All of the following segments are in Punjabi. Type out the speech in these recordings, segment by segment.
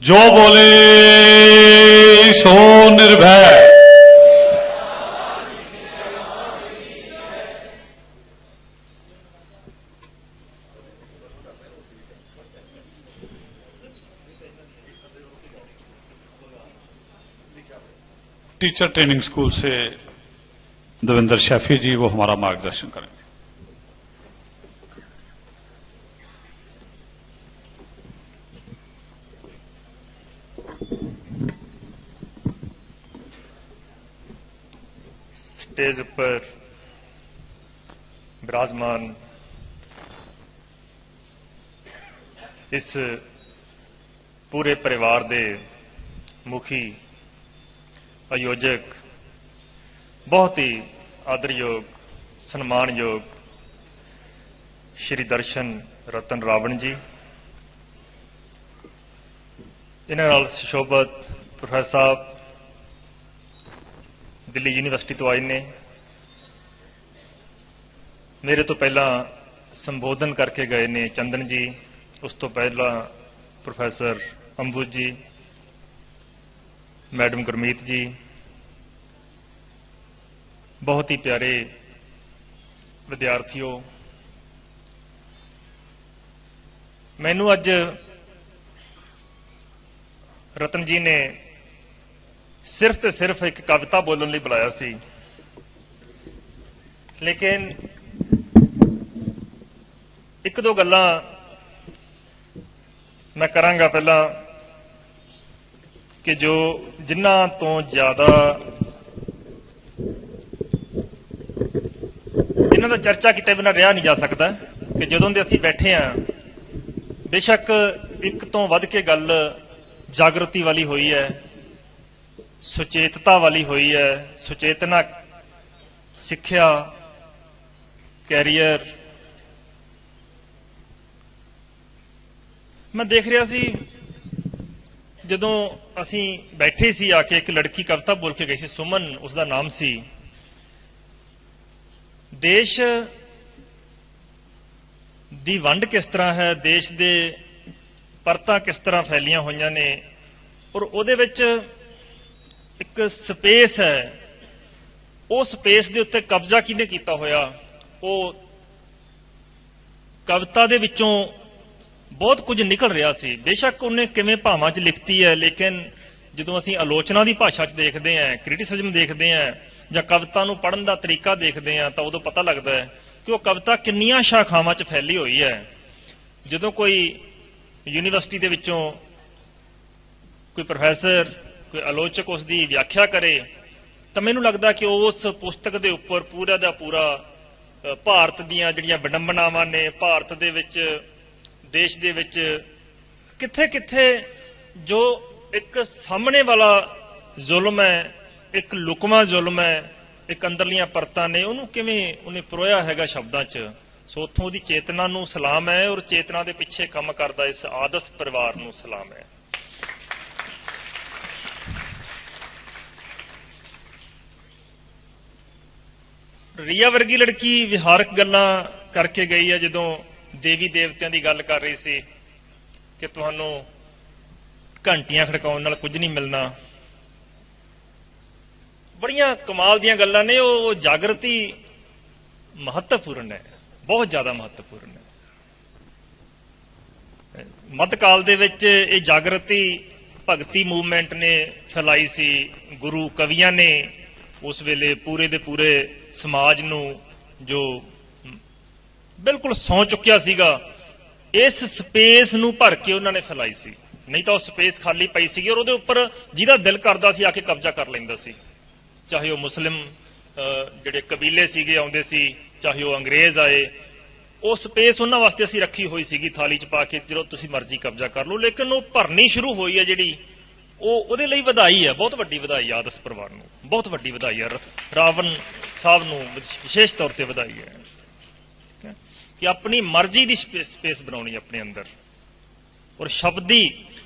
जो बोले सो निर्भय। टीचर ट्रेनिंग स्कूल से देवेंद्र शैफी जी वो हमारा मार्गदर्शन करेंगे। स्टेज पर विराजमान इस पूरे परिवार के मुखी आयोजक बहुत ही आदरयोग सन्मानयोग श्री दर्शन रतन रावण जी, इन्हां नाल सुशोभित प्रोफेसर साहब दिल्ली यूनिवर्सिटी तो आए ने। मेरे तो पहला संबोधन करके गए ने चंदन जी, उस तो पहला प्रोफेसर अंबुज जी, मैडम गुरमीत जी, बहुत ही प्यारे विद्यार्थियों, मैनू अज रतन जी ने सिर्फ तो सिर्फ एक कविता बोलने लिए बुलाया सी, लेकिन एक दो गल्लां मैं करांगा। पहला कि जो जिन्हां तो ज्यादा जिन्हां दा चर्चा किते बिना रहा नहीं जा सकता कि जदों दे असीं बैठे हाँ, बेशक एक तो वध के गल जागृति वाली हुई है, सुचेतता वाली हुई है, सुचेतना, सिक्ख्या, कैरियर। मैं देख रहा सी जदों असीं बैठे सी आके एक लड़की कविता बोल के गई सी, सुमन उसका नाम सी। देश दी वंड किस तरह है, देश दे परतां किस तरह फैलियां होईयां ने, और उहदे विच एक स्पेस है, वो स्पेस दे उत्ते कब्जा किहने कीता होया, वो कविता दे विचों बहुत कुछ निकल रहा सी। बेशक उन्हें किवें भावां च लिखती है, लेकिन जदों असीं आलोचना की भाषा च देखते हैं, क्रिटिसिज्म देखते हैं, जां कविता नूं पढ़न का तरीका देखते हैं, तो उदों पता लगता है कि वह कविता किन्नियां शाखावां च फैली हुई है। जदों कोई यूनीवर्सिटी दे विचों कोई प्रोफैसर, कोई आलोचक उसकी व्याख्या करे, तो मैनूं लगदा कि उस पुस्तक के उपर पूरा का पूरा भारत दीयां जिहड़ियां विडंबनावां ने, भारत दे विच देश दे विच किथे किथे जो एक सामने वाला जुल्म है, एक लुकवा जुल्म है, एक अंदरलियां परतां ने, उन्होंने किवें उन्हें परोया हैगा शब्दां च। सो उत्थों उहदी चेतना नूं सलाम है, और चेतना दे पिछे काम करदा इस आदर्श परिवार नूं सलाम है। रिया वर्गी लड़की विहारक गल्लां करके गई है, जदों देवी देवतियां की गल कर रही सी कि तुहानूं घंटियां खड़काउण नाल कुछ नहीं मिलना। बड़ियां कमाल दीयां गल्लां ने। वो जागृति महत्वपूर्ण है, बहुत ज्यादा महत्वपूर्ण है। मध्यकाल दे विच ये जागृति भगती मूवमेंट ने फैलाई सी, गुरु कवियां ने उस वेले पूरे दे पूरे समाज नूं जो बिल्कुल सौ चुक्या सीगा, इस स्पेस नूं भर के उन्होंने फैलाई सी। नहीं तो स्पेस खाली पई सी और उहदे उपर जिहदा दिल करदा सी आके कब्जा कर लैंदा सी, चाहे वह मुस्लिम जिहड़े कबीले सीगे आउंदे सी, चाहे वह अंग्रेज आए। वो स्पेस उन्हां वास्ते असीं रखी हुई सीगी थाली च पा के, जो तुसीं मर्जी कब्जा कर लो। लेकिन वो भरनी शुरू हुई है जिहड़ी, ਉਹਦੇ ਲਈ ਵਧਾਈ है, बहुत वड्डी ਵਧਾਈ है आदर्श परिवार ਨੂੰ, बहुत वड्डी ਵਧਾਈ है रावण साहब ਨੂੰ विशेष तौर पर ਵਧਾਈ है कि अपनी मर्जी की स्पेस बनानी अपने अंदर। और शब्दी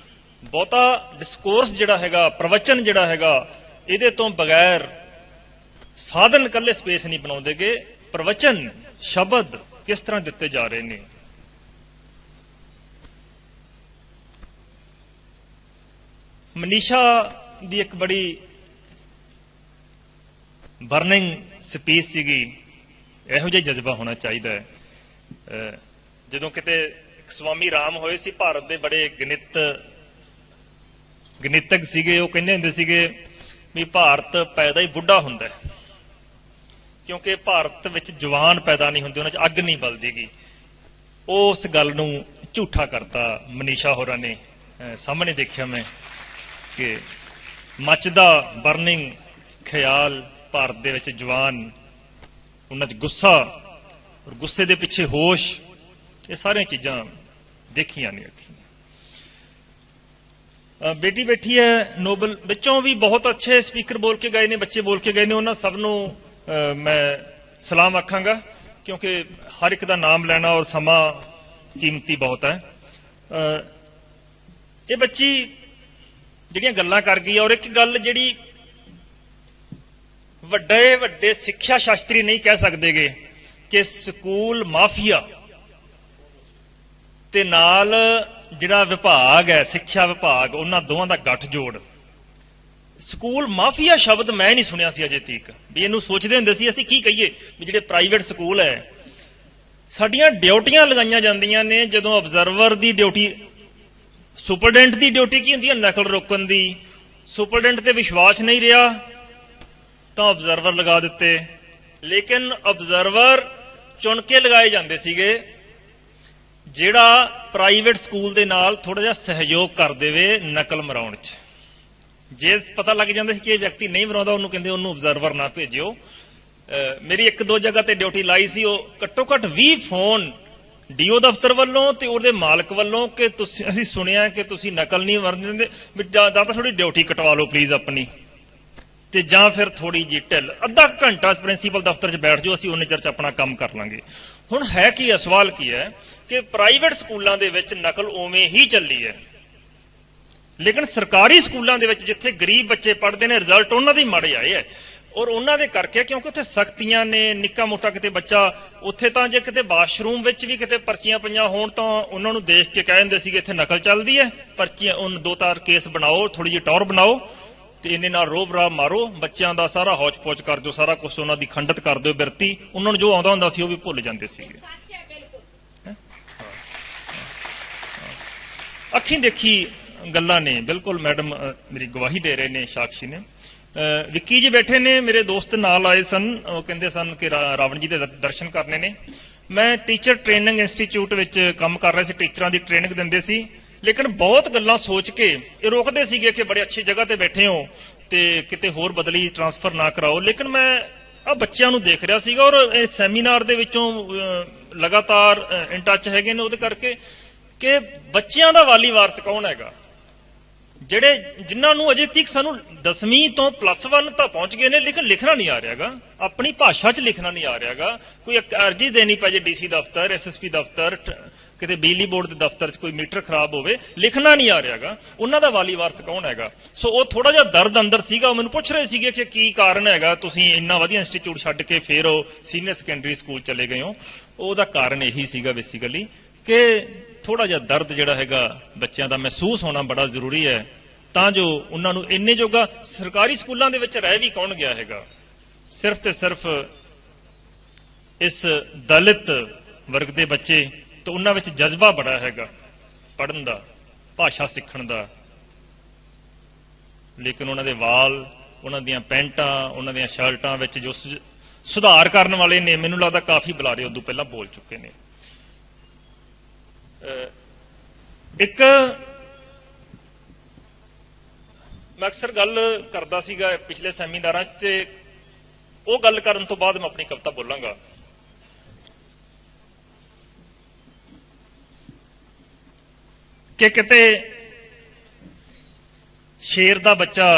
बहुता डिस्कोर्स जिहड़ा हैगा, प्रवचन जिहड़ा हैगा, ਇਹਦੇ ਤੋਂ बगैर साधन कल्ले स्पेस नहीं बनाउंदेगे। प्रवचन शब्द किस तरह दिते जा रहे हैं। ਮਨੀਸ਼ਾ ਦੀ ਇੱਕ ਬੜੀ ਬਰਨਿੰਗ ਸਪੀਚ ਸੀਗੀ। ਇਹੋ ਜਿਹਾ ਜਜ਼ਬਾ ਹੋਣਾ ਚਾਹੀਦਾ ਹੈ। ਜਦੋਂ ਕਿਤੇ ਸਵਾਮੀ ਰਾਮ ਹੋਏ ਸੀ, ਭਾਰਤ ਦੇ ਬੜੇ ਗਣਿਤਕ ਸੀਗੇ, ਉਹ ਕਹਿੰਦੇ ਹੁੰਦੇ ਸੀਗੇ ਵੀ ਭਾਰਤ ਪੈਦਾ ਹੀ ਬੁੱਢਾ ਹੁੰਦਾ ਹੈ, ਕਿਉਂਕਿ ਭਾਰਤ ਵਿੱਚ ਜਵਾਨ ਪੈਦਾ ਨਹੀਂ ਹੁੰਦੇ, ਉਹਨਾਂ 'ਚ ਅੱਗ ਨਹੀਂ ਬਲਦੀਗੀ। ਉਸ ਗੱਲ ਨੂੰ ਝੂਠਾ ਕਰਤਾ ਮਨੀਸ਼ਾ ਹੋਰਾਂ ਨੇ। ਸਾਹਮਣੇ ਦੇਖਿਆ ਮੈਂ ਕਿ ਮੱਚਦਾ ਬਰਨਿੰਗ ਖਿਆਲ ਭਾਰਤ ਦੇ ਵਿੱਚ ਜਵਾਨ, ਉਹਨਾਂ 'ਚ ਗੁੱਸਾ ਔਰ ਗੁੱਸੇ ਦੇ ਪਿੱਛੇ ਹੋਸ਼, ਇਹ ਸਾਰੀਆਂ ਚੀਜ਼ਾਂ ਦੇਖੀਆਂ ਨਹੀਂ ਅੱਖੀਆਂ। ਬੇਟੀ ਬੈਠੀ ਹੈ ਨੋਬਲ, ਵਿੱਚੋਂ ਵੀ ਬਹੁਤ ਅੱਛੇ ਸਪੀਕਰ ਬੋਲ ਕੇ ਗਏ ਨੇ, ਬੱਚੇ ਬੋਲ ਕੇ ਗਏ ਨੇ, ਉਹਨਾਂ ਸਭ ਨੂੰ ਮੈਂ ਸਲਾਮ ਆਖਾਂਗਾ, ਕਿਉਂਕਿ ਹਰ ਇੱਕ ਦਾ ਨਾਮ ਲੈਣਾ ਔਰ ਸਮਾਂ ਕੀਮਤੀ ਬਹੁਤ ਹੈ। ਇਹ ਬੱਚੀ ਜਿਹੜੀਆਂ ਗੱਲਾਂ ਕਰ ਗਈ, ਔਰ ਇੱਕ ਗੱਲ ਜਿਹੜੀ ਵੱਡੇ ਵੱਡੇ ਸਿੱਖਿਆ ਸ਼ਾਸਤਰੀ ਨਹੀਂ ਕਹਿ ਸਕਦੇਗੇ ਕਿ ਸਕੂਲ ਮਾਫੀਆ ਤੇ ਨਾਲ ਜਿਹੜਾ ਵਿਭਾਗ ਹੈ ਸਿੱਖਿਆ ਵਿਭਾਗ, ਉਹਨਾਂ ਦੋਵਾਂ ਦਾ ਗੱਠਜੋੜ। ਸਕੂਲ ਮਾਫੀਆ ਸ਼ਬਦ ਮੈਂ ਨਹੀਂ ਸੁਣਿਆ ਸੀ ਅਜੇ ਤੱਕ, ਵੀ ਇਹਨੂੰ ਸੋਚਦੇ ਹੁੰਦੇ ਸੀ ਅਸੀਂ ਕੀ ਕਹੀਏ ਵੀ ਜਿਹੜੇ ਪ੍ਰਾਈਵੇਟ ਸਕੂਲ ਹੈ, ਸਾਡੀਆਂ ਡਿਊਟੀਆਂ ਲਗਾਈਆਂ ਜਾਂਦੀਆਂ ਨੇ। ਜਦੋਂ ਅਬਜ਼ਰਵਰ ਦੀ ਡਿਊਟੀ, ਸੁਪਰਡੈਂਟ ਦੀ ਡਿਊਟੀ ਕੀ ਹੁੰਦੀ ਹੈ? ਨਕਲ ਰੋਕਣ ਦੀ। ਸੁਪਰਡੈਂਟ ਤੇ ਵਿਸ਼ਵਾਸ ਨਹੀਂ ਰਿਹਾ ਤਾਂ ਅਬਜ਼ਰਵਰ ਲਗਾ ਦਿੱਤੇ, ਲੇਕਿਨ ਅਬਜ਼ਰਵਰ ਚੁਣ ਕੇ ਲਗਾਏ ਜਾਂਦੇ ਸੀਗੇ ਜਿਹੜਾ ਪ੍ਰਾਈਵੇਟ ਸਕੂਲ ਦੇ ਨਾਲ ਥੋੜਾ ਜਿਹਾ ਸਹਿਯੋਗ ਕਰ ਦੇਵੇ ਨਕਲ ਮਰਾਉਣ 'ਚ। ਜੇ ਪਤਾ ਲੱਗ ਜਾਂਦਾ ਸੀ ਕਿ ਇਹ ਵਿਅਕਤੀ ਨਹੀਂ ਮਰਾਉਂਦਾ, ਉਹਨੂੰ ਕਹਿੰਦੇ ਉਹਨੂੰ ਅਬਜ਼ਰਵਰ ਨਾ ਭੇਜਿਓ। ਮੇਰੀ ਇੱਕ ਦੋ ਜਗ੍ਹਾ ਤੇ ਡਿਊਟੀ ਲਾਈ ਸੀ, ਉਹ ਘੱਟੋ ਘੱਟ 20 ਫੋਨ ਡੀਓ ਦਫ਼ਤਰ ਵੱਲੋਂ ਤੇ ਉਹਦੇ ਮਾਲਕ ਵੱਲੋਂ ਕਿ ਤੁਸੀਂ, ਅਸੀਂ ਸੁਣਿਆ ਕਿ ਤੁਸੀਂ ਨਕਲ ਨਹੀਂ ਮਰਨ ਦਿੰਦੇ, ਜਾਂ ਤਾਂ ਥੋੜੀ ਡਿਊਟੀ ਕਟਵਾ ਲਓ ਪਲੀਜ਼ ਆਪਣੀ, ਤੇ ਜਾਂ ਫਿਰ ਥੋੜੀ ਜਿਹੀ ਢਿੱਲ, ਅੱਧਾ ਘੰਟਾ ਪ੍ਰਿੰਸੀਪਲ ਦਫ਼ਤਰ 'ਚ ਬੈਠ ਜਾਓ, ਅਸੀਂ ਉਹਨੇ ਚਿਰ 'ਚ ਆਪਣਾ ਕੰਮ ਕਰ ਲਾਂਗੇ। ਹੁਣ ਹੈ ਕੀ ਹੈ, ਸਵਾਲ ਕੀ ਹੈ ਕਿ ਪ੍ਰਾਈਵੇਟ ਸਕੂਲਾਂ ਦੇ ਵਿੱਚ ਨਕਲ ਉਵੇਂ ਹੀ ਚੱਲੀ ਹੈ, ਲੇਕਿਨ ਸਰਕਾਰੀ ਸਕੂਲਾਂ ਦੇ ਵਿੱਚ ਜਿੱਥੇ ਗਰੀਬ ਬੱਚੇ ਪੜ੍ਹਦੇ ਨੇ, ਰਿਜ਼ਲਟ ਉਹਨਾਂ ਦੇ ਮਾੜੇ ਆਏ ਹੈ। ਔਰ ਉਹਨਾਂ ਦੇ ਕਰਕੇ, ਕਿਉਂਕਿ ਉੱਥੇ ਸਖਤੀਆਂ ਨੇ, ਨਿੱਕਾ ਮੋਟਾ ਕਿਤੇ ਬੱਚਾ ਉੱਥੇ ਤਾਂ ਜੇ ਕਿਤੇ ਬਾਥਰੂਮ ਵਿੱਚ ਵੀ ਕਿਤੇ ਪਰਚੀਆਂ ਪਈਆਂ ਹੋਣ ਤਾਂ ਉਹਨਾਂ ਨੂੰ ਦੇਖ ਕੇ ਕਹਿ ਦਿੰਦੇ ਸੀਗੇ ਇੱਥੇ ਨਕਲ ਚੱਲਦੀ ਹੈ, ਪਰਚੀਆਂ ਉਹਨ ਦੋ ਤਾਰ ਕੇਸ ਬਣਾਓ, ਥੋੜੀ ਜਿਹੀ ਟੌਰ ਬਣਾਓ ਤੇ ਇਹਨੇ ਨਾਲ ਰੋਬ ਰਾਬ ਮਾਰੋ, ਬੱਚਿਆਂ ਦਾ ਸਾਰਾ ਹੌਚ ਪੌਚ ਕਰ ਦਿਓ, ਸਾਰਾ ਕੁਝ ਉਹਨਾਂ ਦੀ ਖੰਡਿਤ ਕਰ ਦਿਓ ਬਿਰਤੀ। ਉਹਨਾਂ ਨੂੰ ਜੋ ਆਉਂਦਾ ਹੁੰਦਾ ਸੀ ਉਹ ਵੀ ਭੁੱਲ ਜਾਂਦੇ ਸੀਗੇ। ਅੱਖੀਂ ਦੇਖੀ ਗੱਲਾਂ ਨੇ, ਬਿਲਕੁਲ ਮੈਡਮ ਮੇਰੀ ਗਵਾਹੀ ਦੇ ਰਹੇ ਨੇ, ਸਾਕਸ਼ੀ ਨੇ। ਵਿੱਕੀ ਜੀ ਬੈਠੇ ਨੇ, ਮੇਰੇ ਦੋਸਤ ਨਾਲ ਆਏ ਸਨ, ਉਹ ਕਹਿੰਦੇ ਸਨ ਕਿ ਰਾਵਣ ਜੀ ਦੇ ਦਰਸ਼ਨ ਕਰਨੇ ਨੇ। ਮੈਂ ਟੀਚਰ ਟ੍ਰੇਨਿੰਗ ਇੰਸਟੀਚਿਊਟ ਵਿੱਚ ਕੰਮ ਕਰ ਰਿਹਾ ਸੀ, ਟੀਚਰਾਂ ਦੀ ਟ੍ਰੇਨਿੰਗ ਦਿੰਦੇ ਸੀ, ਲੇਕਿਨ ਬਹੁਤ ਗੱਲਾਂ ਸੋਚ ਕੇ ਇਹ ਰੋਕਦੇ ਸੀਗੇ ਕਿ ਬੜੇ ਅੱਛੀ ਜਗ੍ਹਾ ਤੇ ਬੈਠੇ ਹੋ ਤੇ ਕਿਤੇ ਹੋਰ ਬਦਲੀ ਟ੍ਰਾਂਸਫਰ ਨਾ ਕਰਾਓ। ਲੇਕਿਨ ਮੈਂ ਆ ਬੱਚਿਆਂ ਨੂੰ ਦੇਖ ਰਿਹਾ ਸੀਗਾ, ਔਰ ਇਹ ਸੈਮੀਨਾਰ ਦੇ ਵਿੱਚੋਂ ਲਗਾਤਾਰ ਇਨ ਟੱਚ ਹੈਗੇ ਨੇ ਉਹਦੇ ਕਰਕੇ ਕਿ ਬੱਚਿਆਂ ਦਾ ਵਾਲੀ ਵਾਰਸ ਕੌਣ ਹੈਗਾ, ਜਿਨ੍ਹਾਂ ਨੂੰ ਅਜੇ ਤੱਕ ਸਾਨੂੰ 10ਵੀਂ ਤੋਂ +1 ਤਾਂ ਪਹੁੰਚ ਗਏ ਨੇ, ਲੇਕਿਨ ਲਿਖਣਾ ਨਹੀਂ ਆ ਰਿਹਾਗਾ, ਆਪਣੀ ਭਾਸ਼ਾ 'ਚ ਲਿਖਣਾ ਨਹੀਂ ਆ ਰਿਹਾਗਾ। ਕੋਈ ਅਰਜੀ ਦੇਣੀ ਪੈ ਜੇ ਡੀਸੀ ਦਫ਼ਤਰ, ਐਸਐਸਪੀ ਦਫ਼ਤਰ, ਕਿਤੇ ਬਿਜਲੀ ਬੋਰਡ ਦੇ ਦਫ਼ਤਰ 'ਚ ਕੋਈ ਮੀਟਰ ਖਰਾਬ ਹੋਵੇ, ਲਿਖਣਾ ਨਹੀਂ ਆ ਰਿਹਾਗਾ, ਉਹਨਾਂ ਦਾ ਵਾਲੀ ਵਾਰਸ ਕੌਣ ਹੈਗਾ? ਸੋ ਉਹ ਥੋੜਾ ਜਿਹਾ ਦਰਦ ਅੰਦਰ ਸੀਗਾ। ਉਹ ਮੈਨੂੰ ਪੁੱਛ ਰਹੇ ਸੀਗੇ ਕਿ ਕੀ ਕਾਰਨ ਹੈਗਾ ਤੁਸੀਂ ਇੰਨਾ ਵਧੀਆ ਇੰਸਟੀਚਿਊਟ ਛੱਡ ਕੇ ਫਿਰ ਉਹ ਸੀਨੀਅਰ ਸੈਕੰਡਰੀ ਸਕੂਲ ਚਲੇ ਗਏ ਹੋ। ਉਹਦਾ ਕਾਰਨ ਇਹੀ ਸੀਗਾ ਬੇਸਿਕਲੀ ਕਿ ਥੋੜਾ ਜਿਹਾ ਦਰਦ ਜਿਹੜਾ ਹੈਗਾ ਬੱਚਿਆਂ ਦਾ ਮਹਿਸੂਸ ਹੋਣਾ ਬੜਾ ਜ਼ਰੂਰੀ ਹੈ, ਤਾਂ ਜੋ ਉਹਨਾਂ ਨੂੰ ਇੰਨੇ ਜੋਗਾ ਸਰਕਾਰੀ ਸਕੂਲਾਂ ਦੇ ਵਿੱਚ ਰਹਿ ਵੀ ਕੌਣ ਗਿਆ ਹੈਗਾ। ਸਿਰਫ ਤੇ ਸਿਰਫ ਇਸ ਦਲਿਤ ਵਰਗ ਦੇ ਬੱਚੇ, ਤਾਂ ਉਹਨਾਂ ਵਿੱਚ ਜਜ਼ਬਾ ਬੜਾ ਹੈਗਾ ਪੜ੍ਹਨ ਦਾ, ਭਾਸ਼ਾ ਸਿੱਖਣ ਦਾ, ਲੇਕਿਨ ਉਹਨਾਂ ਦੇ ਵਾਲ, ਉਹਨਾਂ ਦੀਆਂ ਪੈਂਟਾਂ, ਉਹਨਾਂ ਦੀਆਂ ਸ਼ਰਟਾਂ ਵਿੱਚ ਜੋ ਸੁਧਾਰ ਕਰਨ ਵਾਲੇ ਨੇ, ਮੈਨੂੰ ਲੱਗਦਾ ਕਾਫੀ ਬੁਲਾਰੇ ਉਦੋਂ ਪਹਿਲਾਂ ਬੋਲ ਚੁੱਕੇ ਨੇ। ਇੱਕ ਮੈਂ ਅਕਸਰ ਗੱਲ ਕਰਦਾ ਸੀਗਾ ਪਿਛਲੇ ਸੈਮੀਨਾਰਾਂ 'ਚ, ਤੇ ਉਹ ਗੱਲ ਕਰਨ ਤੋਂ ਬਾਅਦ ਮੈਂ ਆਪਣੀ ਕਵਿਤਾ ਬੋਲਾਂਗਾ। ਕਿ ਕਿਤੇ ਸ਼ੇਰ ਦਾ ਬੱਚਾ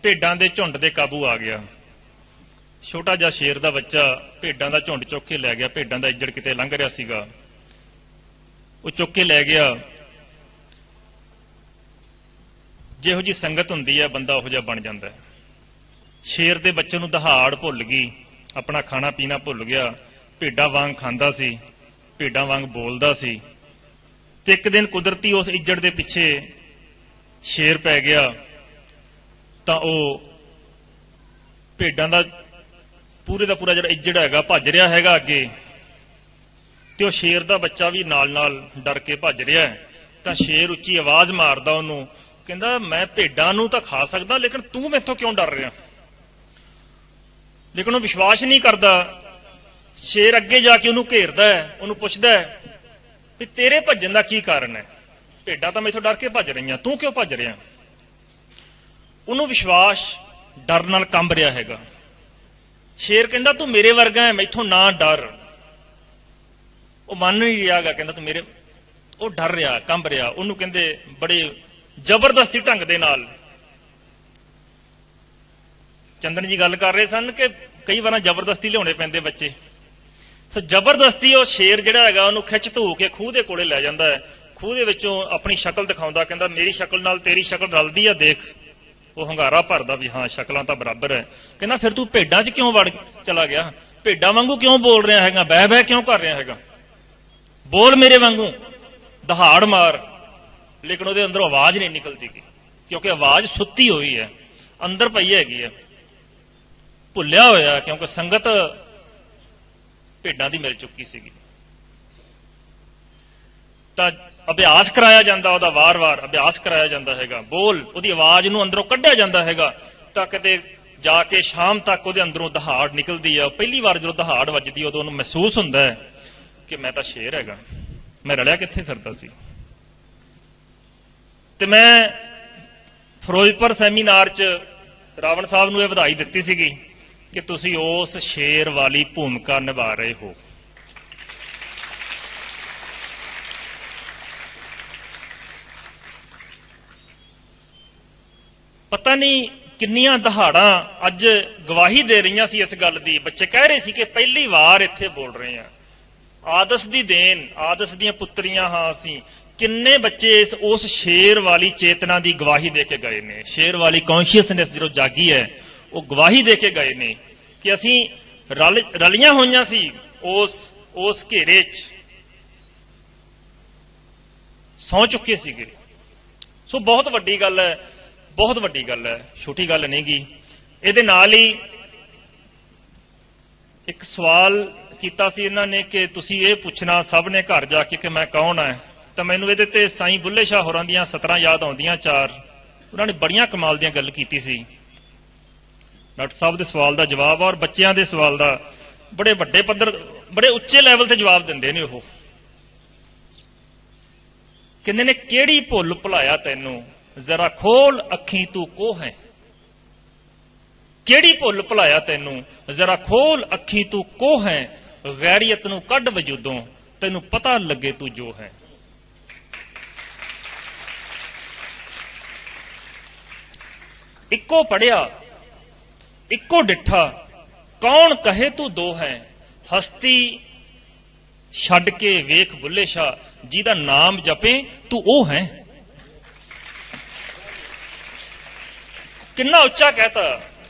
ਭੇਡਾਂ ਦੇ ਝੁੰਡ ਦੇ ਕਾਬੂ ਆ ਗਿਆ। ਛੋਟਾ ਜਿਹਾ ਸ਼ੇਰ ਦਾ ਬੱਚਾ ਭੇਡਾਂ ਦਾ ਝੁੰਡ ਚੁੱਕ ਕੇ ਲੈ ਗਿਆ। ਭੇਡਾਂ ਦਾ ਇੱਜੜ ਕਿਤੇ ਲੰਘ ਰਿਹਾ ਸੀਗਾ, ਉਹ ਚੁੱਕ ਕੇ ਲੈ ਗਿਆ। ਜਿਹੋ ਜੀ ਸੰਗਤ ਹੁੰਦੀ ਹੈ, ਬੰਦਾ ਉਹੋ ਜਿਹਾ ਬਣ ਜਾਂਦਾ ਹੈ। ਸ਼ੇਰ ਦੇ ਬੱਚੇ ਨੂੰ ਦਹਾੜ ਭੁੱਲ ਗਈ, ਆਪਣਾ ਖਾਣਾ ਪੀਣਾ ਭੁੱਲ ਗਿਆ, ਭੇਡਾਂ ਵਾਂਗ ਖਾਂਦਾ ਸੀ, ਭੇਡਾਂ ਵਾਂਗ ਬੋਲਦਾ ਸੀ, ਤੇ ਇੱਕ ਦਿਨ ਕੁਦਰਤੀ ਉਸ ਇੱਜੜ ਦੇ ਪਿੱਛੇ ਸ਼ੇਰ ਪੈ ਗਿਆ ਤਾਂ ਉਹ ਭੇਡਾਂ ਦਾ ਪੂਰੇ ਦਾ ਪੂਰਾ ਜਿਹੜਾ ਇੱਜੜ ਹੈਗਾ ਭੱਜ ਰਿਹਾ ਹੈਗਾ ਅੱਗੇ, ਤੇ ਉਹ ਸ਼ੇਰ ਦਾ ਬੱਚਾ ਵੀ ਨਾਲ-ਨਾਲ ਡਰ ਕੇ ਭੱਜ ਰਿਹਾ ਹੈ। ਤਾਂ ਸ਼ੇਰ ਉੱਚੀ ਆਵਾਜ਼ ਮਾਰਦਾ ਉਹਨੂੰ, ਕਹਿੰਦਾ ਮੈਂ ਭੇਡਾਂ ਨੂੰ ਤਾਂ ਖਾ ਸਕਦਾ, ਲੇਕਿਨ ਤੂੰ ਮੈਥੋਂ ਕਿਉਂ ਡਰ ਰਿਹਾ? ਲੇਕਿਨ ਉਹ ਵਿਸ਼ਵਾਸ ਨਹੀਂ ਕਰਦਾ। ਸ਼ੇਰ ਅੱਗੇ ਜਾ ਕੇ ਉਹਨੂੰ ਘੇਰਦਾ ਹੈ, ਉਹਨੂੰ ਪੁੱਛਦਾ ਹੈ ਵੀ ਤੇਰੇ ਭੱਜਣ ਦਾ ਕੀ ਕਾਰਨ ਹੈ? ਭੇਡਾਂ ਤਾਂ ਮੈਥੋਂ ਡਰ ਕੇ ਭੱਜ ਰਹੀਆਂ, ਤੂੰ ਕਿਉਂ ਭੱਜ ਰਿਹਾ? ਉਹਨੂੰ ਵਿਸ਼ਵਾਸ ਡਰ ਨਾਲ ਕੰਬ ਰਿਹਾ ਹੈਗਾ। ਸ਼ੇਰ ਕਹਿੰਦਾ ਤੂੰ ਮੇਰੇ ਵਰਗਾ ਹੈ, ਮੈਥੋਂ ਨਾ ਡਰ। ਉਹ ਮੰਨ ਨਹੀਂ ਰਿਹਾਗਾ, ਕਹਿੰਦਾ ਤੂੰ ਮੇਰੇ, ਉਹ ਡਰ ਰਿਹਾ, ਕੰਬ ਰਿਹਾ। ਉਹਨੂੰ ਕਹਿੰਦੇ ਬੜੇ ਜ਼ਬਰਦਸਤੀ ਢੰਗ ਦੇ ਨਾਲ, ਚੰਦਨ ਜੀ ਗੱਲ ਕਰ ਰਹੇ ਸਨ ਕਿ ਕਈ ਵਾਰਾਂ ਜ਼ਬਰਦਸਤੀ ਲਿਆਉਣੇ ਪੈਂਦੇ ਬੱਚੇ, ਸੋ ਜ਼ਬਰਦਸਤੀ ਉਹ ਸ਼ੇਰ ਜਿਹੜਾ ਹੈਗਾ ਉਹਨੂੰ ਖਿੱਚ ਧੂ ਕੇ ਖੂਹ ਦੇ ਕੋਲੇ ਲੈ ਜਾਂਦਾ ਹੈ। ਖੂਹ ਦੇ ਵਿੱਚੋਂ ਆਪਣੀ ਸ਼ਕਲ ਦਿਖਾਉਂਦਾ, ਕਹਿੰਦਾ ਮੇਰੀ ਸ਼ਕਲ ਨਾਲ ਤੇਰੀ ਸ਼ਕਲ ਰਲਦੀ ਆ, ਦੇਖ। ਉਹ ਹੰਗਾਰਾ ਭਰਦਾ ਵੀ ਹਾਂ ਸ਼ਕਲਾਂ ਤਾਂ ਬਰਾਬਰ ਹੈ। ਕਹਿੰਦਾ ਫਿਰ ਤੂੰ ਭੇਡਾਂ 'ਚ ਕਿਉਂ ਵੜ ਚਲਾ ਗਿਆ? ਭੇਡਾਂ ਵਾਂਗੂ ਕਿਉਂ ਬੋਲ ਰਿਹਾ ਹੈਗਾ? ਬਹਿ ਬਹਿ ਕਿਉਂ ਕਰ ਰਿਹਾ ਹੈਗਾ? ਬੋਲ ਮੇਰੇ ਵਾਂਗੂ, ਦਹਾੜ ਮਾਰ। ਲੇਕਿਨ ਉਹਦੇ ਅੰਦਰੋਂ ਆਵਾਜ਼ ਨਹੀਂ ਨਿਕਲਦੀ, ਕਿਉਂਕਿ ਆਵਾਜ਼ ਸੁੱਤੀ ਹੋਈ ਹੈ, ਅੰਦਰ ਪਈ ਹੈਗੀ ਹੈ, ਭੁੱਲਿਆ ਹੋਇਆ, ਕਿਉਂਕਿ ਸੰਗਤ ਭੇਡਾਂ ਦੀ ਮਿਲ ਚੁੱਕੀ ਸੀਗੀ। ਤਾਂ ਅਭਿਆਸ ਕਰਾਇਆ ਜਾਂਦਾ, ਉਹਦਾ ਵਾਰ-ਵਾਰ ਅਭਿਆਸ ਕਰਾਇਆ ਜਾਂਦਾ ਹੈਗਾ। ਬੋਲ, ਉਹਦੀ ਆਵਾਜ਼ ਨੂੰ ਅੰਦਰੋਂ ਕੱਢਿਆ ਜਾਂਦਾ ਹੈਗਾ। ਤਾਂ ਕਿਤੇ ਜਾ ਕੇ ਸ਼ਾਮ ਤੱਕ ਉਹਦੇ ਅੰਦਰੋਂ ਦਹਾੜ ਨਿਕਲਦੀ ਹੈ। ਪਹਿਲੀ ਵਾਰ ਜਦੋਂ ਦਹਾੜ ਵੱਜਦੀ ਉਦੋਂ ਉਹਨੂੰ ਮਹਿਸੂਸ ਹੁੰਦਾ ਹੈ ਕਿ ਮੈਂ ਤਾਂ ਸ਼ੇਰ ਹੈਗਾ, ਮੈਂ ਰਲਿਆ ਕਿੱਥੇ ਫਿਰਦਾ ਸੀ। ਤੇ ਮੈਂ ਫਿਰੋਜ਼ਪੁਰ ਸੈਮੀਨਾਰ 'ਚ ਰਾਵਣ ਸਾਹਿਬ ਨੂੰ ਇਹ ਵਧਾਈ ਦਿੱਤੀ ਸੀਗੀ ਕਿ ਤੁਸੀਂ ਉਸ ਸ਼ੇਰ ਵਾਲੀ ਭੂਮਿਕਾ ਨਿਭਾ ਰਹੇ ਹੋ। ਪਤਾ ਨਹੀਂ ਕਿੰਨੀਆਂ ਦਹਾੜਾਂ ਅੱਜ ਗਵਾਹੀ ਦੇ ਰਹੀਆਂ ਸੀ ਇਸ ਗੱਲ ਦੀ। ਬੱਚੇ ਕਹਿ ਰਹੇ ਸੀ ਕਿ ਪਹਿਲੀ ਵਾਰ ਇੱਥੇ ਬੋਲ ਰਹੇ ਹਾਂ। ਆਦਰਸ਼ ਦੀ ਦੇਣ, ਆਦਰਸ਼ ਦੀਆਂ ਪੁੱਤਰੀਆਂ ਹਾਂ ਅਸੀਂ। ਕਿੰਨੇ ਬੱਚੇ ਉਸ ਸ਼ੇਰ ਵਾਲੀ ਚੇਤਨਾ ਦੀ ਗਵਾਹੀ ਦੇ ਕੇ ਗਏ ਨੇ। ਸ਼ੇਰ ਵਾਲੀ ਕੌਨਸ਼ੀਅਸਨੈਸ ਜਦੋਂ ਜਾਗੀ ਹੈ, ਉਹ ਗਵਾਹੀ ਦੇ ਕੇ ਗਏ ਨੇ ਕਿ ਅਸੀਂ ਰਲੀਆਂ ਹੋਈਆਂ ਸੀ ਉਸ ਘੇਰੇ 'ਚ, ਸੌਂ ਚੁੱਕੇ ਸੀਗੇ। ਸੋ ਬਹੁਤ ਵੱਡੀ ਗੱਲ ਹੈ, ਬਹੁਤ ਵੱਡੀ ਗੱਲ ਹੈ, ਛੋਟੀ ਗੱਲ ਨਹੀਂ ਗੀ। ਇਹਦੇ ਨਾਲ ਹੀ ਇੱਕ ਸਵਾਲ ਕੀਤਾ ਸੀ ਇਹਨਾਂ ਨੇ ਕਿ ਤੁਸੀਂ ਇਹ ਪੁੱਛਣਾ ਸਭ ਨੇ ਘਰ ਜਾ ਕੇ ਕਿ ਮੈਂ ਕੌਣ ਹੈ। ਤਾਂ ਮੈਨੂੰ ਇਹਦੇ ਤੇ ਸਾਈਂ ਬੁੱਲੇ ਸ਼ਾਹ ਹੋਰਾਂ ਦੀਆਂ 17 ਯਾਦ ਆਉਂਦੀਆਂ 4। ਉਹਨਾਂ ਨੇ ਬੜੀਆਂ ਕਮਾਲ ਦੀਆਂ ਗੱਲ ਕੀਤੀ ਸੀ। ਡਾਕਟਰ ਸਾਹਿਬ ਦੇ ਸਵਾਲ ਦਾ ਜਵਾਬ ਔਰ ਬੱਚਿਆਂ ਦੇ ਸਵਾਲ ਦਾ ਬੜੇ ਵੱਡੇ ਪੱਧਰ, ਬੜੇ ਉੱਚੇ ਲੈਵਲ ਤੇ ਜਵਾਬ ਦਿੰਦੇ ਨੇ। ਉਹ ਕਹਿੰਦੇ ਨੇ ਕਿਹੜੀ ਭੁੱਲ ਭੁਲਾਇਆ ਤੈਨੂੰ, ਜ਼ਰਾ ਖੋਲ ਅੱਖੀਂ ਤੂੰ ਕੋ ਹੈ। ਕਿਹੜੀ ਭੁੱਲ ਭੁਲਾਇਆ ਤੈਨੂੰ, ਜ਼ਰਾ ਖੋਲ ਅੱਖੀਂ ਤੂੰ ਕੋ ਹੈ। ਗੈਰੀਅਤ ਨੂੰ ਕੱਢ ਵਜੂਦੋਂ, ਤੈਨੂੰ ਪਤਾ ਲੱਗੇ ਤੂੰ ਜੋ ਹੈ। ਇੱਕੋ ਪੜਿਆ ਇੱਕੋ ਡਿੱਠਾ, ਕੌਣ ਕਹੇ ਤੂੰ ਦੋ ਹੈ। ਹਸਤੀ ਛੱਡ ਕੇ ਵੇਖ ਬੁੱਲੇ ਸ਼ਾਹ, ਜਿਹਦਾ ਨਾਮ ਜਪੇ ਤੂੰ ਉਹ ਹੈ। ਕਿੰਨਾ ਉੱਚਾ ਕਹਿਤਾ,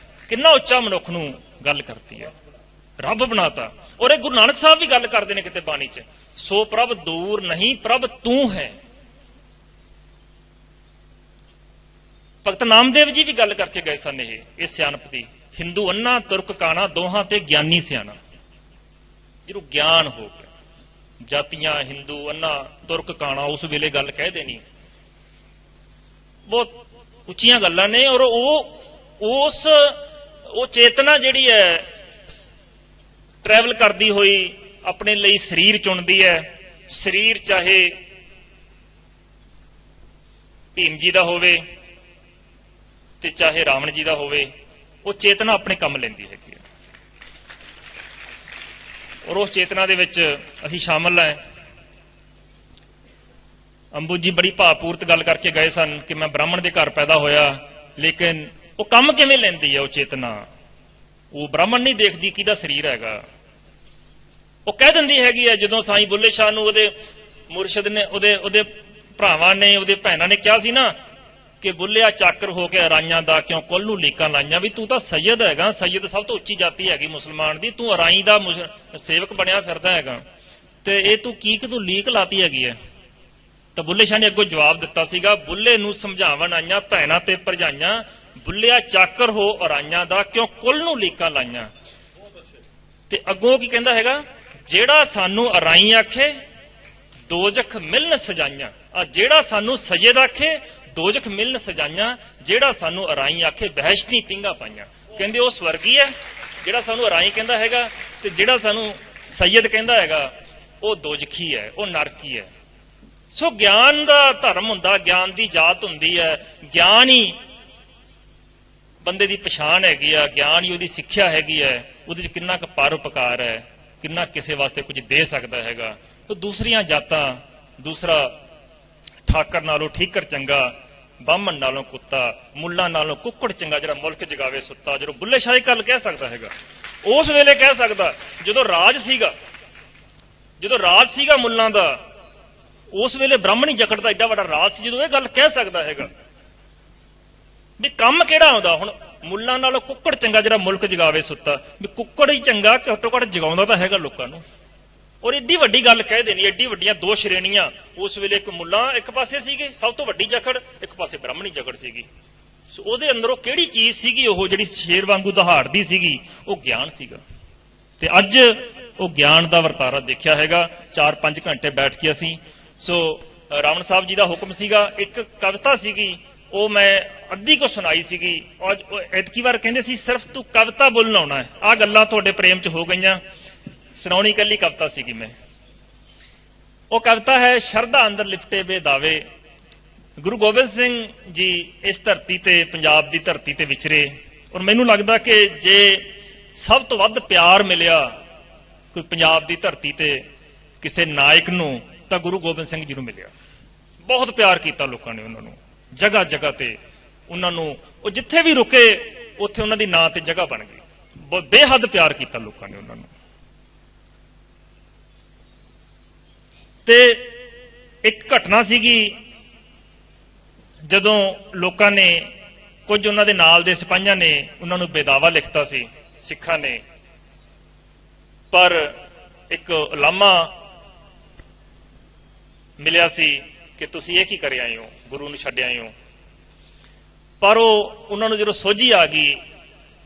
ਕਿੰਨਾ ਉੱਚਾ ਮਨੁੱਖ ਨੂੰ ਗੱਲ ਕਰਤੀ ਹੈ, ਰੱਬ ਬਣਾਤਾ। ਔਰ ਇਹ ਗੁਰੂ ਨਾਨਕ ਸਾਹਿਬ ਵੀ ਗੱਲ ਕਰਦੇ ਨੇ ਕਿਤੇ ਬਾਣੀ 'ਚ, ਸੋ ਪ੍ਰਭ ਦੂਰ ਨਹੀਂ ਪ੍ਰਭ ਤੂੰ ਹੈ। ਭਗਤ ਨਾਮਦੇਵ ਜੀ ਵੀ ਗੱਲ ਕਰਕੇ ਗਏ ਸਨ ਇਹ ਸਿਆਣਪ ਦੀ। ਹਿੰਦੂ ਅੰਨਾ ਤੁਰਕ ਕਾਣਾ, ਦੋਹਾਂ ਤੇ ਗਿਆਨੀ ਸਿਆਣਾ। ਜਿਹਨੂੰ ਗਿਆਨ ਹੋ ਗਿਆ, ਜਾਤੀਆਂ ਹਿੰਦੂ ਅੰਨਾ ਤੁਰਕ ਕਾਣਾ, ਉਸ ਵੇਲੇ ਗੱਲ ਕਹਿ ਦੇਣੀ। ਬਹੁਤ ਉੱਚੀਆਂ ਗੱਲਾਂ ਨੇ। ਔਰ ਉਹ ਚੇਤਨਾ ਜਿਹੜੀ ਹੈ ਟਰੈਵਲ ਕਰਦੀ ਹੋਈ ਆਪਣੇ ਲਈ ਸਰੀਰ ਚੁਣਦੀ ਹੈ। ਸਰੀਰ ਚਾਹੇ ਭੀਮ ਜੀ ਦਾ ਹੋਵੇ ਤੇ ਚਾਹੇ ਰਾਵਣ ਜੀ ਦਾ ਹੋਵੇ, ਉਹ ਚੇਤਨਾ ਆਪਣੇ ਕੰਮ ਲੈਂਦੀ ਹੈਗੀ ਹੈ। ਔਰ ਉਸ ਚੇਤਨਾ ਦੇ ਵਿੱਚ ਅਸੀਂ ਸ਼ਾਮਲ ਹਾਂ। ਅੰਬੂ ਜੀ ਬੜੀ ਭਾਵਪੂਰਤ ਗੱਲ ਕਰਕੇ ਗਏ ਸਨ ਕਿ ਮੈਂ ਬ੍ਰਾਹਮਣ ਦੇ ਘਰ ਪੈਦਾ ਹੋਇਆ, ਲੇਕਿਨ ਉਹ ਕੰਮ ਕਿਵੇਂ ਲੈਂਦੀ ਹੈ ਉਹ ਚੇਤਨਾ। ਉਹ ਬ੍ਰਾਹਮਣ ਨਹੀਂ ਦੇਖਦੀ ਕਿਹਦਾ ਸਰੀਰ ਹੈਗਾ। ਉਹ ਕਹਿ ਦਿੰਦੀ ਹੈਗੀ ਹੈ, ਜਦੋਂ ਸਾਈਂ ਬੁੱਲੇ ਸ਼ਾਹ ਨੂੰ ਉਹਦੇ ਮੁਰਸ਼ਿਦ ਨੇ, ਉਹਦੇ ਭਰਾਵਾਂ ਨੇ, ਉਹਦੇ ਭੈਣਾਂ ਨੇ ਕਿਹਾ ਸੀ ਨਾ ਕਿ ਬੁੱਲਿਆ ਚਾਕਰ ਹੋ ਕੇ ਅਰਾਈਆਂ ਦਾ ਕਿਉਂ ਕੁੱਲ ਨੂੰ ਲੀਕਾਂ ਲਾਈਆਂ, ਵੀ ਤੂੰ ਤਾਂ ਸੈਯਦ ਹੈਗਾ, ਸੈਯਦ ਸਭ ਤੋਂ ਉੱਚੀ ਜਾਤੀ ਹੈਗੀ ਮੁਸਲਮਾਨ ਦੀ, ਤੂੰ ਅਰਾਈ ਦਾ ਸੇਵਕ ਬਣਿਆ ਫਿਰਦਾ ਹੈਗਾ, ਤੇ ਇਹ ਤੂੰ ਕੀ ਕਿ ਤੂੰ ਲੀਕ ਲਾਤੀ ਹੈਗੀ ਹੈ। ਤਾਂ ਬੁੱਲੇ ਸ਼ਾਹ ਨੇ ਅੱਗੋਂ ਜਵਾਬ ਦਿੱਤਾ ਸੀਗਾ, ਬੁੱਲੇ ਨੂੰ ਸਮਝਾਵਣ ਆਈਆਂ ਭੈਣਾਂ ਤੇ ਭਰਜਾਈਆਂ, ਬੁੱਲਿਆ ਚਾਕਰ ਹੋ ਅਰਾਈਆਂ ਦਾ, ਕਿਉਂ ਕੁੱਲ ਨੂੰ ਲੀਕਾਂ ਲਾਈਆਂ। ਤੇ ਅੱਗੋਂ ਕੀ ਕਹਿੰਦਾ ਹੈਗਾ, ਜਿਹੜਾ ਸਾਨੂੰ ਅਰਾਈ ਆਖੇ ਦੋਜਖ ਮਿਲਨ ਸਜਾਈਆਂ। ਜਿਹੜਾ ਸਾਨੂੰ ਸਜਦ ਆਖੇ ਦੋਜਖ ਮਿਲਨ ਸਜਾਈਆਂ, ਜਿਹੜਾ ਸਾਨੂੰ ਅਰਾਈ ਆਖੇ ਬਹਿਸ਼ਤੀ ਪਿੰਗਾ ਪਾਈਆਂ। ਕਹਿੰਦੇ ਉਹ ਸਵਰਗੀ ਹੈ ਜਿਹੜਾ ਸਾਨੂੰ ਅਰਾਈ ਕਹਿੰਦਾ ਹੈਗਾ, ਤੇ ਜਿਹੜਾ ਸਾਨੂੰ ਸੈਯਦ ਕਹਿੰਦਾ ਹੈਗਾ ਉਹ ਦੋਜਖੀ ਹੈ, ਉਹ ਨਰਕੀ ਹੈ। ਸੋ ਗਿਆਨ ਦਾ ਧਰਮ ਹੁੰਦਾ, ਗਿਆਨ ਦੀ ਜਾਤ ਹੁੰਦੀ ਹੈ, ਗਿਆਨ ਹੀ ਬੰਦੇ ਦੀ ਪਛਾਣ ਹੈਗੀ ਆ, ਗਿਆਨ ਹੀ ਉਹਦੀ ਸਿੱਖਿਆ ਹੈਗੀ ਹੈ, ਉਹਦੇ 'ਚ ਕਿੰਨਾ ਕੁ ਪਰਉਪਕਾਰ ਹੈ, ਕਿੰਨਾ ਕਿਸੇ ਵਾਸਤੇ ਕੁਝ ਦੇ ਸਕਦਾ ਹੈਗਾ। ਤਾਂ ਦੂਸਰੀਆਂ ਜਾਤਾਂ, ਦੂਸਰਾ ਠਾਕਰ ਨਾਲੋਂ ਠੀਕਰ ਚੰਗਾ, ਬਾਹਮਣ ਨਾਲੋਂ ਕੁੱਤਾ, ਮੁੱਲਾਂ ਨਾਲੋਂ ਕੁੱਕੜ ਚੰਗਾ, ਜਿਹੜਾ ਮੁਲਕ ਜਗਾਵੇ ਸੁੱਤਾ। ਜਦੋਂ ਬੁੱਲੇ ਸ਼ਾਹ ਗੱਲ ਕਹਿ ਸਕਦਾ ਹੈਗਾ, ਉਸ ਵੇਲੇ ਕਹਿ ਸਕਦਾ ਜਦੋਂ ਰਾਜ ਸੀਗਾ ਮੁੱਲਾਂ ਦਾ, ਉਸ ਵੇਲੇ ਬ੍ਰਾਹਮਣੀ ਜਕੜ ਦਾ ਐਡਾ ਵੱਡਾ ਰਾਜ ਸੀ, ਜਦੋਂ ਇਹ ਗੱਲ ਕਹਿ ਸਕਦਾ ਹੈਗਾ ਵੀ ਕੰਮ ਕਿਹੜਾ ਆਉਂਦਾ। ਹੁਣ ਮੁੱਲਾਂ ਨਾਲੋਂ ਕੁੱਕੜ ਚੰਗਾ ਜਿਹੜਾ ਮੁਲਕ ਜਗਾਵੇ ਸੁੱਤਾ, ਵੀ ਕੁੱਕੜ ਹੀ ਚੰਗਾ ਕਿ ਘੱਟੋ ਘੱਟ ਜਗਾਉਂਦਾ ਤਾਂ ਹੈਗਾ ਲੋਕਾਂ ਨੂੰ। ਔਰ ਏਡੀ ਵੱਡੀ ਗੱਲ ਕਹਿ ਦੇਣੀ, ਏਡੀ ਵੱਡੀਆਂ ਦੋ ਸ਼੍ਰੇਣੀਆਂ ਉਸ ਵੇਲੇ, ਇੱਕ ਮੁੱਲਾਂ ਇੱਕ ਪਾਸੇ ਸੀਗੇ ਸਭ ਤੋਂ ਵੱਡੀ ਜਕੜ, ਇੱਕ ਪਾਸੇ ਬ੍ਰਾਹਮਣੀ ਜਕੜ ਸੀਗੀ। ਸੋ ਉਹਦੇ ਅੰਦਰੋਂ ਕਿਹੜੀ ਚੀਜ਼ ਸੀਗੀ ਉਹ ਜਿਹੜੀ ਸ਼ੇਰ ਵਾਂਗੂ ਦਹਾੜਦੀ ਸੀਗੀ, ਉਹ ਗਿਆਨ ਸੀਗਾ। ਤੇ ਅੱਜ ਉਹ ਗਿਆਨ ਦਾ ਵਰਤਾਰਾ ਦੇਖਿਆ ਹੈਗਾ। 4-5 ਘੰਟੇ ਬੈਠ ਕੇ ਅਸੀਂ, ਸੋ ਰਾਵਣ ਸਾਹਿਬ ਜੀ ਦਾ ਹੁਕਮ ਸੀਗਾ, ਇੱਕ ਕਵਿਤਾ ਸੀਗੀ ਉਹ ਮੈਂ ਅੱਧੀ ਕੋ ਸੁਣਾਈ ਸੀਗੀ। ਔਰ ਐਤਕੀ ਵਾਰ ਕਹਿੰਦੇ ਸੀ ਸਿਰਫ ਤੂੰ ਕਵਿਤਾ ਬੋਲਣ ਆਉਣਾ ਹੈ। ਆਹ ਗੱਲਾਂ ਤੁਹਾਡੇ ਪ੍ਰੇਮ 'ਚ ਹੋ ਗਈਆਂ, ਸੁਣਾਉਣੀ ਇਕੱਲੀ ਕਵਿਤਾ ਸੀਗੀ ਮੈਂ। ਉਹ ਕਵਿਤਾ ਹੈ, ਸ਼ਰਧਾ ਅੰਦਰ ਲਿਪਟੇ ਬੇਦਾਵੇ। ਗੁਰੂ ਗੋਬਿੰਦ ਸਿੰਘ ਜੀ ਇਸ ਧਰਤੀ ਤੇ, ਪੰਜਾਬ ਦੀ ਧਰਤੀ ਤੇ ਵਿਚਰੇ, ਔਰ ਮੈਨੂੰ ਲੱਗਦਾ ਕਿ ਜੇ ਸਭ ਤੋਂ ਵੱਧ ਪਿਆਰ ਮਿਲਿਆ ਕੋਈ ਪੰਜਾਬ ਦੀ ਧਰਤੀ ਤੇ ਕਿਸੇ ਨਾਇਕ ਨੂੰ ਤਾਂ ਗੁਰੂ ਗੋਬਿੰਦ ਸਿੰਘ ਜੀ ਨੂੰ ਮਿਲਿਆ। ਬਹੁਤ ਪਿਆਰ ਕੀਤਾ ਲੋਕਾਂ ਨੇ ਉਹਨਾਂ ਨੂੰ, ਜਗ੍ਹਾ ਜਗ੍ਹਾ ਤੇ ਉਹਨਾਂ ਨੂੰ, ਉਹ ਜਿੱਥੇ ਵੀ ਰੁਕੇ ਉੱਥੇ ਉਹਨਾਂ ਦੀ ਨਾਂ ਤੇ ਜਗ੍ਹਾ ਬਣ ਗਈ। ਬਹੁਤ ਬੇਹੱਦ ਪਿਆਰ ਕੀਤਾ ਲੋਕਾਂ ਨੇ ਉਹਨਾਂ ਨੂੰ। ਤੇ ਇੱਕ ਘਟਨਾ ਸੀਗੀ ਜਦੋਂ ਲੋਕਾਂ ਨੇ, ਕੁਝ ਉਹਨਾਂ ਦੇ ਨਾਲ ਦੇ ਸਿਪਾਹੀਆਂ ਨੇ ਉਹਨਾਂ ਨੂੰ ਬੇਦਾਵਾ ਲਿਖਤਾ ਸੀ ਸਿੱਖਾਂ ਨੇ, ਪਰ ਇੱਕ ਉਲਾਮਾ ਮਿਲਿਆ ਸੀ ਕਿ ਤੁਸੀਂ ਇਹ ਕੀ ਕਰ ਆਏ ਹੋ, ਗੁਰੂ ਨੂੰ ਛੱਡ ਆਏ ਹੋ। ਪਰ ਉਹਨਾਂ ਨੂੰ ਜਦੋਂ ਸੋਝੀ ਆ ਗਈ,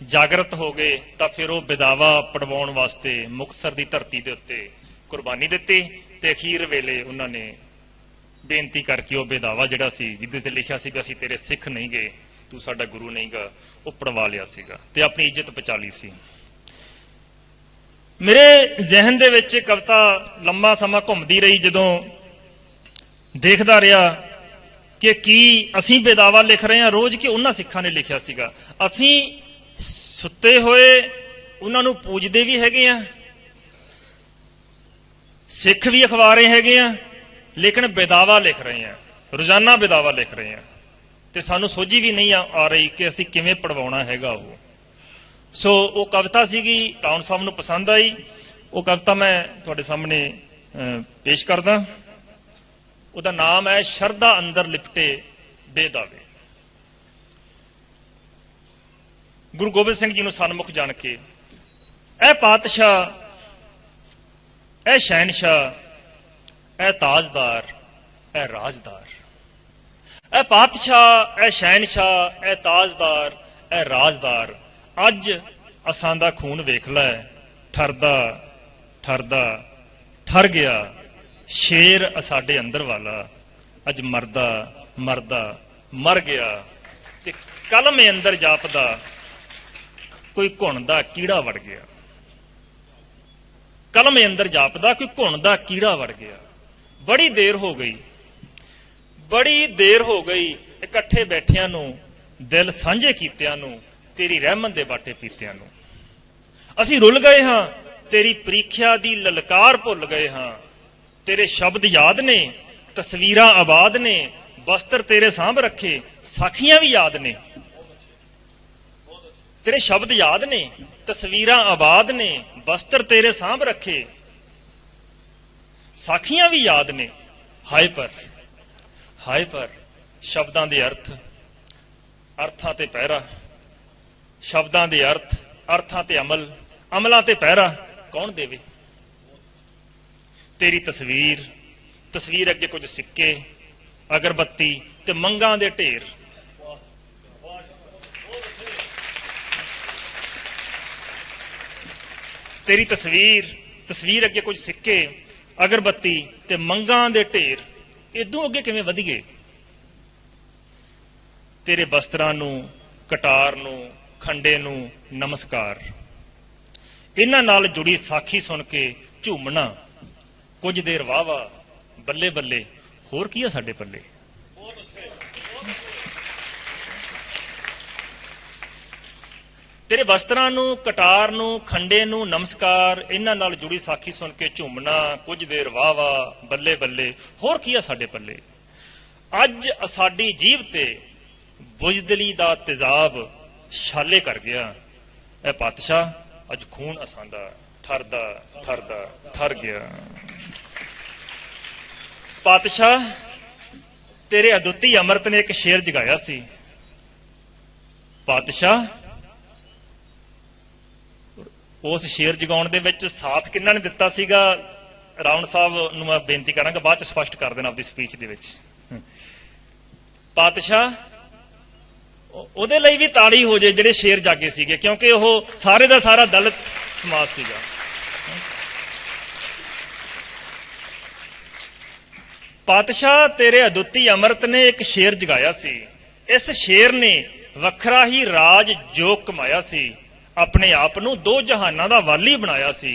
ਜਾਗਰਤ ਹੋ ਗਏ, ਤਾਂ ਫਿਰ ਉਹ ਬੇਦਾਵਾ ਪੜਵਾਉਣ ਵਾਸਤੇ ਮੁਕਤਸਰ ਦੀ ਧਰਤੀ ਦੇ ਉੱਤੇ ਕੁਰਬਾਨੀ ਦਿੱਤੀ। ਤੇ ਅਖੀਰ ਵੇਲੇ ਉਹਨਾਂ ਨੇ ਬੇਨਤੀ ਕਰਕੇ ਉਹ ਬੇਦਾਵਾ ਜਿਹੜਾ ਸੀ, ਜਿਹਦੇ ਤੇ ਲਿਖਿਆ ਸੀ ਵੀ ਅਸੀਂ ਤੇਰੇ ਸਿੱਖ ਨਹੀਂ ਗਏ, ਤੂੰ ਸਾਡਾ ਗੁਰੂ ਨਹੀਂ ਗਾ, ਉਹ ਪੜਵਾ ਲਿਆ ਸੀਗਾ ਤੇ ਆਪਣੀ ਇੱਜ਼ਤ ਬਚਾ ਲਈ ਸੀ। ਮੇਰੇ ਜ਼ਿਹਨ ਦੇ ਵਿੱਚ ਕਵਿਤਾ ਲੰਮਾ ਸਮਾਂ ਘੁੰਮਦੀ ਰਹੀ, ਜਦੋਂ ਦੇਖਦਾ ਰਿਹਾ ਕਿ ਕੀ ਅਸੀਂ ਬੇਦਾਵਾ ਲਿਖ ਰਹੇ ਹਾਂ ਰੋਜ਼, ਕਿ ਉਹਨਾਂ ਸਿੱਖਾਂ ਨੇ ਲਿਖਿਆ ਸੀਗਾ। ਅਸੀਂ ਸੁੱਤੇ ਹੋਏ ਉਹਨਾਂ ਨੂੰ ਪੂਜਦੇ ਵੀ ਹੈਗੇ ਆ, ਸਿੱਖ ਵੀ ਅਖਵਾ ਰਹੇ ਹੈਗੇ ਆ, ਲੇਕਿਨ ਬੇਦਾਵਾ ਲਿਖ ਰਹੇ ਆ, ਰੋਜ਼ਾਨਾ ਬੇਦਾਵਾ ਲਿਖ ਰਹੇ ਆ, ਤੇ ਸਾਨੂੰ ਸੋਝੀ ਵੀ ਨਹੀਂ ਆ ਰਹੀ ਕਿ ਅਸੀਂ ਕਿਵੇਂ ਪੜਵਾਉਣਾ ਹੈਗਾ ਉਹ। ਸੋ ਉਹ ਕਵਿਤਾ ਸੀਗੀ, ਰਾਵਣ ਸਾਹਿਬ ਨੂੰ ਪਸੰਦ ਆਈ। ਉਹ ਕਵਿਤਾ ਮੈਂ ਤੁਹਾਡੇ ਸਾਹਮਣੇ ਪੇਸ਼ ਕਰਦਾ। ਉਹਦਾ ਨਾਮ ਹੈ ਸ਼ਰਧਾ ਅੰਦਰ ਲਿਪਟੇ ਬੇਦਾਵੇ। ਗੁਰੂ ਗੋਬਿੰਦ ਸਿੰਘ ਜੀ ਨੂੰ ਸਨਮੁਖ ਜਾਣ ਕੇ, ਇਹ ਪਾਤਸ਼ਾਹ, ਇਹ ਸ਼ਹਿਨਸ਼ਾਹ, ਇਹ ਤਾਜਦਾਰ, ਇਹ ਰਾਜਦਾਰ, ਇਹ ਪਾਤਸ਼ਾਹ, ਇਹ ਸ਼ਹਿਨਸ਼ਾਹ, ਇਹ ਤਾਜਦਾਰ, ਇਹ ਰਾਜਦਾਰ, ਅੱਜ ਅਸਾਂ ਦਾ ਖੂਨ ਵੇਖ ਲੈ, ਠਰਦਾ ਠਰਦਾ ਠਰ ਗਿਆ, ਸ਼ੇਰ ਸਾਡੇ ਅੰਦਰ ਵਾਲਾ, ਅੱਜ ਮਰਦਾ ਮਰਦਾ ਮਰ ਗਿਆ, ਤੇ ਕਲਮ ਅੰਦਰ ਜਾਪਦਾ ਕੋਈ ਘੁਣ ਦਾ ਕੀੜਾ ਵੜ ਗਿਆ। ਕਲਮ ਅੰਦਰ ਜਾਪਦਾ ਕੋਈ ਘੁਣ ਦਾ ਕੀੜਾ ਵੜ ਗਿਆ। ਬੜੀ ਦੇਰ ਹੋ ਗਈ, ਬੜੀ ਦੇਰ ਹੋ ਗਈ ਇਕੱਠੇ ਬੈਠਿਆਂ ਨੂੰ, ਦਿਲ ਸਾਂਝੇ ਕੀਤਿਆਂ ਨੂੰ, ਤੇਰੀ ਰਹਿਮਤ ਦੇ ਬਾਟੇ ਪੀਤਿਆਂ ਨੂੰ। ਅਸੀਂ ਰੁੱਲ ਗਏ ਹਾਂ, ਤੇਰੀ ਪ੍ਰੀਖਿਆ ਦੀ ਲਲਕਾਰ ਭੁੱਲ ਗਏ ਹਾਂ। ਤੇਰੇ ਸ਼ਬਦ ਯਾਦ ਨੇ, ਤਸਵੀਰਾਂ ਆਬਾਦ ਨੇ, ਬਸਤਰ ਤੇਰੇ ਸਾਂਭ ਰੱਖੇ, ਸਾਖੀਆਂ ਵੀ ਯਾਦ ਨੇ। ਤੇਰੇ ਸ਼ਬਦ ਯਾਦ ਨੇ, ਤਸਵੀਰਾਂ ਆਬਾਦ ਨੇ, ਬਸਤਰ ਤੇਰੇ ਸਾਂਭ ਰੱਖੇ, ਸਾਖੀਆਂ ਵੀ ਯਾਦ ਨੇ। ਹਾਏ ਪਰ ਸ਼ਬਦਾਂ ਦੇ ਅਰਥ, ਅਰਥਾਂ ਤੇ ਪਹਿਰਾ, ਸ਼ਬਦਾਂ ਦੇ ਅਰਥ, ਅਰਥਾਂ ਤੇ ਅਮਲ, ਅਮਲਾਂ ਤੇ ਪਹਿਰਾ ਕੌਣ ਦੇਵੇ। ਤੇਰੀ ਤਸਵੀਰ, ਤਸਵੀਰ ਅੱਗੇ ਕੁਝ ਸਿੱਕੇ, ਅਗਰਬੱਤੀ ਤੇ ਮੰਗਾਂ ਦੇ ਢੇਰ। ਤੇਰੀ ਤਸਵੀਰ ਅੱਗੇ ਕੁਝ ਸਿੱਕੇ, ਅਗਰਬੱਤੀ ਤੇ ਮੰਗਾਂ ਦੇ ਢੇਰ, ਇਦੋਂ ਅੱਗੇ ਕਿਵੇਂ ਵਧੀਏ? ਤੇਰੇ ਬਸਤਰਾਂ ਨੂੰ, ਕਟਾਰ ਨੂੰ, ਖੰਡੇ ਨੂੰ ਨਮਸਕਾਰ। ਇਹਨਾਂ ਨਾਲ ਜੁੜੀ ਸਾਖੀ ਸੁਣ ਕੇ ਝੂਮਣਾ, ਕੁਝ ਦੇਰ ਵਾਹ ਵਾਹ, ਬੱਲੇ ਬੱਲੇ, ਹੋਰ ਕੀ ਆ ਸਾਡੇ ਪੱਲੇ। ਤੇਰੇ ਬਸਤਰਾਂ ਨੂੰ, ਕਟਾਰ ਨੂੰ, ਖੰਡੇ ਨੂੰ ਨਮਸਕਾਰ। ਇਹਨਾਂ ਨਾਲ ਜੁੜੀ ਸਾਖੀ ਸੁਣ ਕੇ ਝੂਮਣਾ, ਕੁਝ ਦੇਰ ਵਾਹ ਵਾਹ, ਬੱਲੇ ਬੱਲੇ, ਹੋਰ ਕੀ ਆ ਸਾਡੇ ਪੱਲੇ। ਅੱਜ ਸਾਡੀ ਜੀਭ ਤੇ ਬੁਜ਼ਦਿਲੀ ਦਾ ਤੇਜ਼ਾਬ ਛਾਲੇ ਕਰ ਗਿਆ। ਇਹ ਪਾਤਸ਼ਾਹ ਅੱਜ ਖੂਨ ਅਸਾਂਦਾ ਠਰਦਾ ਠਰਦਾ ਠਰ ਗਿਆ। ਪਾਤਸ਼ਾਹ ਤੇਰੇ ਅਦੁੱਤੀ ਅੰਮ੍ਰਿਤ ਨੇ ਇੱਕ ਸ਼ੇਰ ਜਗਾਇਆ ਸੀ। ਪਾਤਸ਼ਾਹ ਉਸ ਸ਼ੇਰ ਜਗਾਉਣ ਦੇ ਵਿੱਚ ਸਾਥ ਕਿਹਨਾਂ ਨੇ ਦਿੱਤਾ ਸੀਗਾ? ਰਾਵਣ ਸਾਹਿਬ ਨੂੰ ਮੈਂ ਬੇਨਤੀ ਕਰਾਂਗਾ ਬਾਅਦ ਚ ਸਪਸ਼ਟ ਕਰ ਦੇਣਾ ਆਪਣੀ ਸਪੀਚ ਦੇ ਵਿੱਚ। ਪਾਤਸ਼ਾਹ ਉਹਦੇ ਲਈ ਵੀ ਤਾੜੀ ਹੋ ਜੇ ਜਿਹੜੇ ਸ਼ੇਰ ਜਾਗੇ ਸੀਗੇ, ਕਿਉਂਕਿ ਉਹ ਸਾਰੇ ਦਾ ਸਾਰਾ ਦਲਿਤ ਸਮਾਜ ਸੀਗਾ। ਪਾਤਸ਼ਾਹ ਤੇਰੇ ਅਦੁੱਤੀ ਅੰਮ੍ਰਿਤ ਨੇ ਇੱਕ ਸ਼ੇਰ ਜਗਾਇਆ ਸੀ। ਇਸ ਸ਼ੇਰ ਨੇ ਵੱਖਰਾ ਹੀ ਰਾਜ ਜੋਗ ਕਮਾਇਆ ਸੀ। ਆਪਣੇ ਆਪ ਨੂੰ ਦੋ ਜਹਾਨਾਂ ਦਾ ਵਾਲੀ ਬਣਾਇਆ ਸੀ।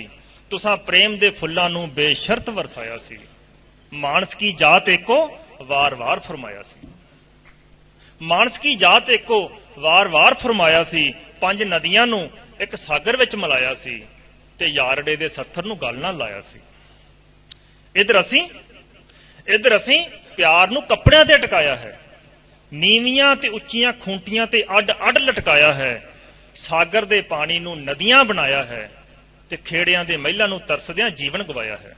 ਤੁਸਾਂ ਪ੍ਰੇਮ ਦੇ ਫੁੱਲਾਂ ਨੂੰ ਬੇਸ਼ਰਤ ਵਰਸਾਇਆ ਸੀ। ਮਾਨਸ ਕੀ ਜਾਤ ਏਕੋ ਵਾਰ-ਵਾਰ ਫਰਮਾਇਆ ਸੀ। ਮਾਨਸ ਕੀ ਜਾਤ ਏਕੋ ਵਾਰ-ਵਾਰ ਫਰਮਾਇਆ ਸੀ। ਪੰਜ ਨਦੀਆਂ ਨੂੰ ਇੱਕ ਸਾਗਰ ਵਿੱਚ ਮਿਲਾਇਆ ਸੀ ਤੇ ਯਾਰੜੇ ਦੇ ਸੱਥਰ ਨੂੰ ਗਲ ਨਾਲ ਲਾਇਆ ਸੀ। ਇਧਰ ਅਸੀਂ ਪਿਆਰ ਨੂੰ ਕੱਪੜਿਆਂ ਤੇ ਟਿਕਾਇਆ ਹੈ। ਨੀਵੀਆਂ ਤੇ ਉੱਚੀਆਂ ਖੂੰਟੀਆਂ ਤੇ ਅੱਡ-ਅੱਡ ਲਟਕਾਇਆ ਹੈ। ਸਾਗਰ ਦੇ ਪਾਣੀ ਨੂੰ ਨਦੀਆਂ ਬਣਾਇਆ ਹੈ ਤੇ ਖੇੜਿਆਂ ਦੇ ਮਹਿਲਾਂ ਨੂੰ ਤਰਸਦਿਆਂ ਜੀਵਨ ਗਵਾਇਆ ਹੈ।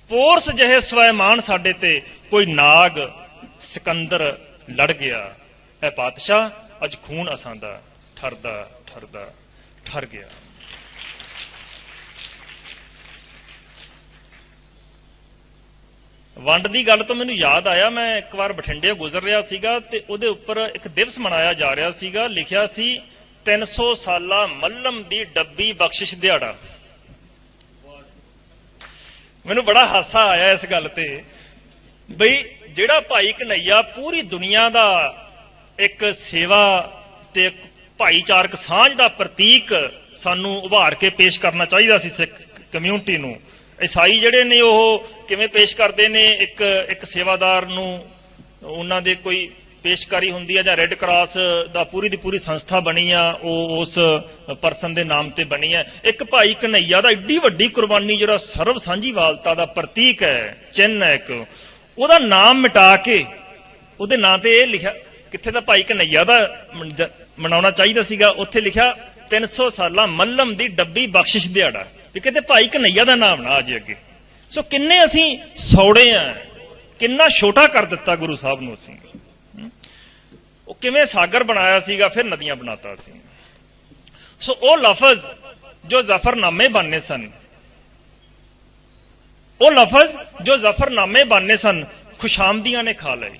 ਪੋਰਸ ਜਿਹੇ ਸਵੈਮਾਨ ਸਾਡੇ ਤੇ ਕੋਈ ਨਾਗ ਸਿਕੰਦਰ ਲੜ ਗਿਆ। ਇਹ ਪਾਤਸ਼ਾਹ ਅੱਜ ਖੂਨ ਅਸਾਂਦਾ ਠਰਦਾ ਠਰਦਾ ਠਰ ਗਿਆ। ਵੰਡ ਦੀ ਗੱਲ ਤੋਂ ਮੈਨੂੰ ਯਾਦ ਆਇਆ, ਮੈਂ ਇੱਕ ਵਾਰ ਬਠਿੰਡੇ ਗੁਜ਼ਰ ਰਿਹਾ ਸੀਗਾ ਤੇ ਉਹਦੇ ਉੱਪਰ ਇੱਕ ਦਿਵਸ ਮਨਾਇਆ ਜਾ ਰਿਹਾ ਸੀਗਾ। ਲਿਖਿਆ ਸੀ 300 ਸਾਲਾ ਮੱਲਮ ਦੀ ਡੱਬੀ ਬਖਸ਼ਿਸ਼ ਦਿਹਾੜਾ। ਮੈਨੂੰ ਬੜਾ ਹਾਸਾ ਆਇਆ ਇਸ ਗੱਲ ਤੇ, ਬਈ ਜਿਹੜਾ ਭਾਈ ਕਨ੍ਹਈਆ ਪੂਰੀ ਦੁਨੀਆ ਦਾ ਇੱਕ ਸੇਵਾ ਤੇ ਇੱਕ ਭਾਈਚਾਰਕ ਸਾਂਝ ਦਾ ਪ੍ਰਤੀਕ ਸਾਨੂੰ ਉਭਾਰ ਕੇ ਪੇਸ਼ ਕਰਨਾ ਚਾਹੀਦਾ ਸੀ ਸਿੱਖ ਕਮਿਊਨਿਟੀ ਨੂੰ। ਈਸਾਈ ਜਿਹੜੇ ਨੇ ਉਹ ਕਿਵੇਂ ਪੇਸ਼ ਕਰਦੇ ਨੇ? ਇੱਕ ਸੇਵਾਦਾਰ ਨੂੰ ਉਹਨਾਂ ਦੇ ਕੋਈ ਪੇਸ਼ਕਾਰੀ ਹੁੰਦੀ ਹੈ ਜਾਂ ਰੈੱਡ ਕਰਾਸ ਦਾ ਪੂਰੀ ਦੀ ਪੂਰੀ ਸੰਸਥਾ ਬਣੀ ਆ, ਉਹ ਉਸ ਪਰਸਨ ਦੇ ਨਾਮ ਤੇ ਬਣੀ ਹੈ। ਇੱਕ ਭਾਈ ਕਨ੍ਹਈਆ ਦਾ ਏਡੀ ਵੱਡੀ ਕੁਰਬਾਨੀ ਜਿਹੜਾ ਸਰਵ ਸਾਂਝੀਵਾਲਤਾ ਦਾ ਪ੍ਰਤੀਕ ਹੈ, ਚਿੰਨ੍ਹ ਹੈ ਇੱਕ, ਉਹਦਾ ਨਾਮ ਮਿਟਾ ਕੇ ਉਹਦੇ ਨਾਂ ਤੇ ਇਹ ਲਿਖਿਆ, ਕਿੱਥੇ ਦਾ ਭਾਈ ਕਨ੍ਹਈਆ ਦਾ ਮਨਾਉਣਾ ਚਾਹੀਦਾ ਸੀਗਾ, ਉੱਥੇ ਲਿਖਿਆ 300 ਸਾਲਾ ਮੱਲਮ ਦੀ ਡੱਬੀ ਬਖਸ਼ਿਸ਼ ਦਿਹਾੜਾ, ਵੀ ਕਿਤੇ ਭਾਈ ਕਨ੍ਹਈਆ ਦਾ ਨਾਮ ਨਾ ਆ ਜੇ ਅੱਗੇ। ਸੋ ਕਿੰਨੇ ਅਸੀਂ ਸੌੜੇ ਆ, ਕਿੰਨਾ ਛੋਟਾ ਕਰ ਦਿੱਤਾ ਗੁਰੂ ਸਾਹਿਬ ਨੂੰ ਅਸੀਂ। ਉਹ ਕਿਵੇਂ ਸਾਗਰ ਬਣਾਇਆ ਸੀਗਾ, ਫਿਰ ਨਦੀਆਂ ਬਣਾਤਾ ਸੀ। ਸੋ ਉਹ ਲਫ਼ਜ਼ ਜੋ ਜ਼ਫਰਨਾਮੇ ਬਣਨੇ ਸਨ, ਉਹ ਲਫ਼ਜ਼ ਜੋ ਜ਼ਫਰਨਾਮੇ ਬਣਨੇ ਸਨ, ਖੁਸ਼ਾਮਦੀਆਂ ਨੇ ਖਾ ਲਏ।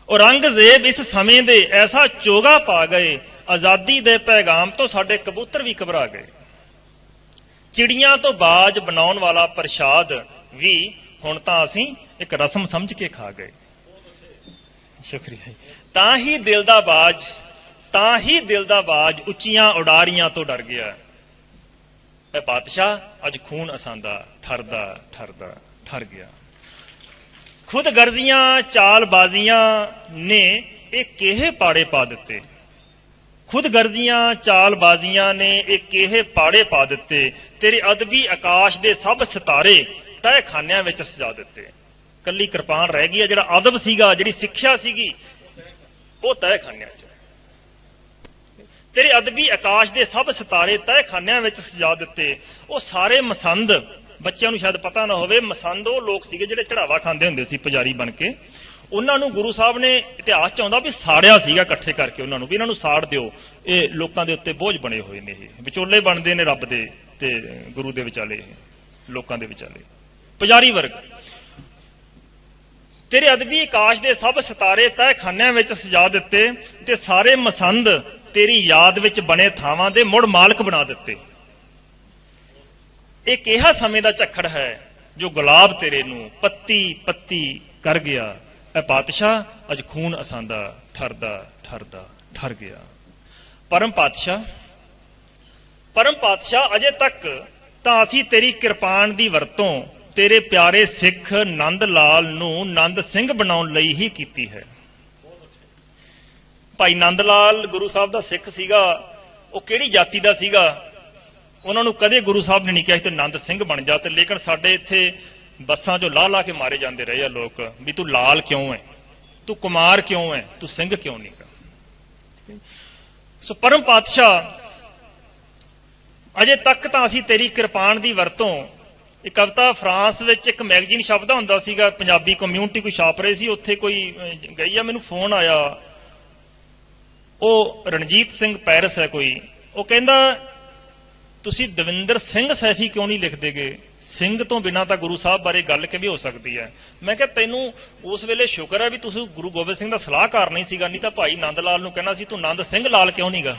ਉਹ ਰੰਗਜ਼ੇਬ ਇਸ ਸਮੇਂ ਦੇ ਐਸਾ ਚੋਗਾ ਪਾ ਗਏ, ਆਜ਼ਾਦੀ ਦੇ ਪੈਗਾਮ ਤੋਂ ਸਾਡੇ ਕਬੂਤਰ ਵੀ ਘਬਰਾ ਗਏ। ਚਿੜੀਆਂ ਤੋਂ ਬਾਜ ਬਣਾਉਣ ਵਾਲਾ ਪ੍ਰਸ਼ਾਦ ਵੀ ਹੁਣ ਤਾਂ ਅਸੀਂ ਇੱਕ ਰਸਮ ਸਮਝ ਕੇ ਖਾ ਗਏ। ਸ਼ੁਕਰੀਆ। ਤਾਂ ਹੀ ਦਿਲ ਦਾ ਬਾਜ ਉੱਚੀਆਂ ਉਡਾਰੀਆਂ ਤੋਂ ਡਰ ਗਿਆ। ਇਹ ਬਾਦਸ਼ਾਹ ਅੱਜ ਖੂਨ ਅਸਾਂਦਾ ਠਰਦਾ ਠਰਦਾ ਠਰ ਗਿਆ। ਖੁਦਗਰਜ਼ੀਆਂ ਚਾਲਬਾਜ਼ੀਆਂ ਨੇ ਇਹ ਕਿਹੇ ਪਾੜੇ ਪਾ ਦਿੱਤੇ। ਖੁਦਗਰਜ਼ੀਆਂ ਚਾਲਬਾਜ਼ੀਆਂ ਨੇ ਇਹ ਕਿਹੇ ਪਾੜੇ ਪਾ ਦਿੱਤੇ। ਤੇਰੇ ਅਦਬੀ ਆਕਾਸ਼ ਦੇ ਸਭ ਸਿਤਾਰੇ ਤਹਿਖਾਨਿਆਂ ਵਿੱਚ ਸਜਾ ਦਿੱਤੇ। ਕੱਲੀ ਕਿਰਪਾਨ ਰਹਿ ਗਈ ਹੈ, ਜਿਹੜਾ ਅਦਬ ਸੀਗਾ, ਜਿਹੜੀ ਸਿੱਖਿਆ ਸੀਗੀ, ਉਹ ਤਹਿਖਾਨਿਆਂ 'ਚ। ਤੇਰੇ ਅਦਬੀ ਆਕਾਸ਼ ਦੇ ਸਭ ਸਿਤਾਰੇ ਤਹਿਖਾਨਿਆਂ ਵਿੱਚ ਸਜਾ ਦਿੱਤੇ। ਉਹ ਸਾਰੇ ਮਸੰਦ, ਬੱਚਿਆਂ ਨੂੰ ਸ਼ਾਇਦ ਪਤਾ ਨਾ ਹੋਵੇ, ਮਸੰਦ ਉਹ ਲੋਕ ਸੀਗੇ ਜਿਹੜੇ ਚੜਾਵਾ ਖਾਂਦੇ ਹੁੰਦੇ ਸੀ ਪੁਜਾਰੀ ਬਣ ਕੇ। ਉਹਨਾਂ ਨੂੰ ਗੁਰੂ ਸਾਹਿਬ ਨੇ ਇਤਿਹਾਸ 'ਚ ਆਉਂਦਾ ਵੀ ਸਾੜਿਆ ਸੀਗਾ ਇਕੱਠੇ ਕਰਕੇ ਉਹਨਾਂ ਨੂੰ, ਵੀ ਇਹਨਾਂ ਨੂੰ ਸਾੜ ਦਿਓ, ਇਹ ਲੋਕਾਂ ਦੇ ਉੱਤੇ ਬੋਝ ਬਣੇ ਹੋਏ ਨੇ, ਇਹ ਵਿਚੋਲੇ ਬਣਦੇ ਨੇ ਰੱਬ ਦੇ ਤੇ ਗੁਰੂ ਦੇ ਵਿਚਾਲੇ, ਲੋਕਾਂ ਦੇ ਵਿਚਾਲੇ, ਪੁਜਾਰੀ ਵਰਗ। ਤੇਰੇ ਅਦਬੀ ਆਕਾਸ਼ ਦੇ ਸਭ ਸਿਤਾਰੇ ਤਹਿ ਖਾਨਿਆਂ ਵਿੱਚ ਸਜਾ ਦਿੱਤੇ ਤੇ ਸਾਰੇ ਮਸੰਦ ਤੇਰੀ ਯਾਦ ਵਿੱਚ ਬਣੇ ਥਾਵਾਂ ਦੇ ਮੁੜ ਮਾਲਕ ਬਣਾ ਦਿੱਤੇ। ਇਹ ਕਿਹਾ ਸਮੇਂ ਦਾ ਝੱਖੜ ਹੈ ਜੋ ਗੁਲਾਬ ਤੇਰੇ ਨੂੰ ਪੱਤੀ ਪੱਤੀ ਕਰ ਗਿਆ। ਐ ਪਾਤਸ਼ਾਹ ਅੱਜ ਖੂਨ ਅਸਾਂਦਾ ਠਰਦਾ ਠਰਦਾ ਠਰ ਗਿਆ। ਪਰਮ ਪਾਤਸ਼ਾਹ ਅਜੇ ਤੱਕ ਤਾਂ ਅਸੀਂ ਤੇਰੀ ਕਿਰਪਾਨ ਦੀ ਵਰਤੋਂ ਤੇਰੇ ਪਿਆਰੇ ਸਿੱਖ ਨੰਦ ਲਾਲ ਨੂੰ ਨੰਦ ਸਿੰਘ ਬਣਾਉਣ ਲਈ ਹੀ ਕੀਤੀ ਹੈ। ਭਾਈ ਨੰਦ ਲਾਲ ਗੁਰੂ ਸਾਹਿਬ ਦਾ ਸਿੱਖ ਸੀਗਾ। ਉਹ ਕਿਹੜੀ ਜਾਤੀ ਦਾ ਸੀਗਾ? ਉਹਨਾਂ ਨੂੰ ਕਦੇ ਗੁਰੂ ਸਾਹਿਬ ਨੇ ਨਹੀਂ ਕਿਹਾ ਤੇ ਨੰਦ ਸਿੰਘ ਬਣ ਜਾ। ਤੇ ਲੇਕਿਨ ਸਾਡੇ ਇੱਥੇ ਬੱਸਾਂ 'ਚੋਂ ਲਾ ਲਾ ਕੇ ਮਾਰੇ ਜਾਂਦੇ ਰਹੇ ਆ ਲੋਕ ਵੀ ਤੂੰ ਲਾਲ ਕਿਉਂ ਹੈ, ਤੂੰ ਕੁਮਾਰ ਕਿਉਂ ਹੈ, ਤੂੰ ਸਿੰਘ ਕਿਉਂ ਨਹੀਂ ਗਾ। ਸੋ ਪਰਮ ਪਾਤਸ਼ਾਹ ਅਜੇ ਤੱਕ ਤਾਂ ਅਸੀਂ ਤੇਰੀ ਕਿਰਪਾਨ ਦੀ ਵਰਤੋਂ, ਇਹ ਕਵਿਤਾ ਫਰਾਂਸ ਵਿੱਚ ਇੱਕ ਮੈਗਜ਼ੀਨ ਛਪਦਾ ਹੁੰਦਾ ਸੀਗਾ, ਪੰਜਾਬੀ ਕਮਿਊਨਿਟੀ ਕੋਈ ਛਾਪ ਰਹੀ ਸੀ, ਉੱਥੇ ਕੋਈ ਗਈ ਆ, ਮੈਨੂੰ ਫੋਨ ਆਇਆ, ਉਹ ਰਣਜੀਤ ਸਿੰਘ ਪੈਰਿਸ ਹੈ ਕੋਈ, ਉਹ ਕਹਿੰਦਾ ਤੁਸੀਂ ਦਵਿੰਦਰ ਸਿੰਘ ਸੈਫੀ ਕਿਉਂ ਨਹੀਂ ਲਿਖਦੇਗੇ? ਸਿੰਘ ਤੋਂ ਬਿਨਾਂ ਤਾਂ ਗੁਰੂ ਸਾਹਿਬ ਬਾਰੇ ਗੱਲ ਕਿਵੇਂ ਹੋ ਸਕਦੀ ਹੈ? ਮੈਂ ਕਿਹਾ ਤੈਨੂੰ ਉਸ ਵੇਲੇ ਸ਼ੁਕਰ ਹੈ ਵੀ ਤੁਸੀਂ ਗੁਰੂ ਗੋਬਿੰਦ ਸਿੰਘ ਦਾ ਸਲਾਹਕਾਰ ਨਹੀਂ ਸੀਗਾ, ਨਹੀਂ ਤਾਂ ਭਾਈ ਨੰਦ ਲਾਲ ਨੂੰ ਕਹਿਣਾ ਸੀ ਤੂੰ ਨੰਦ ਸਿੰਘ ਲਾਲ ਕਿਉਂ ਨਹੀਂਗਾ।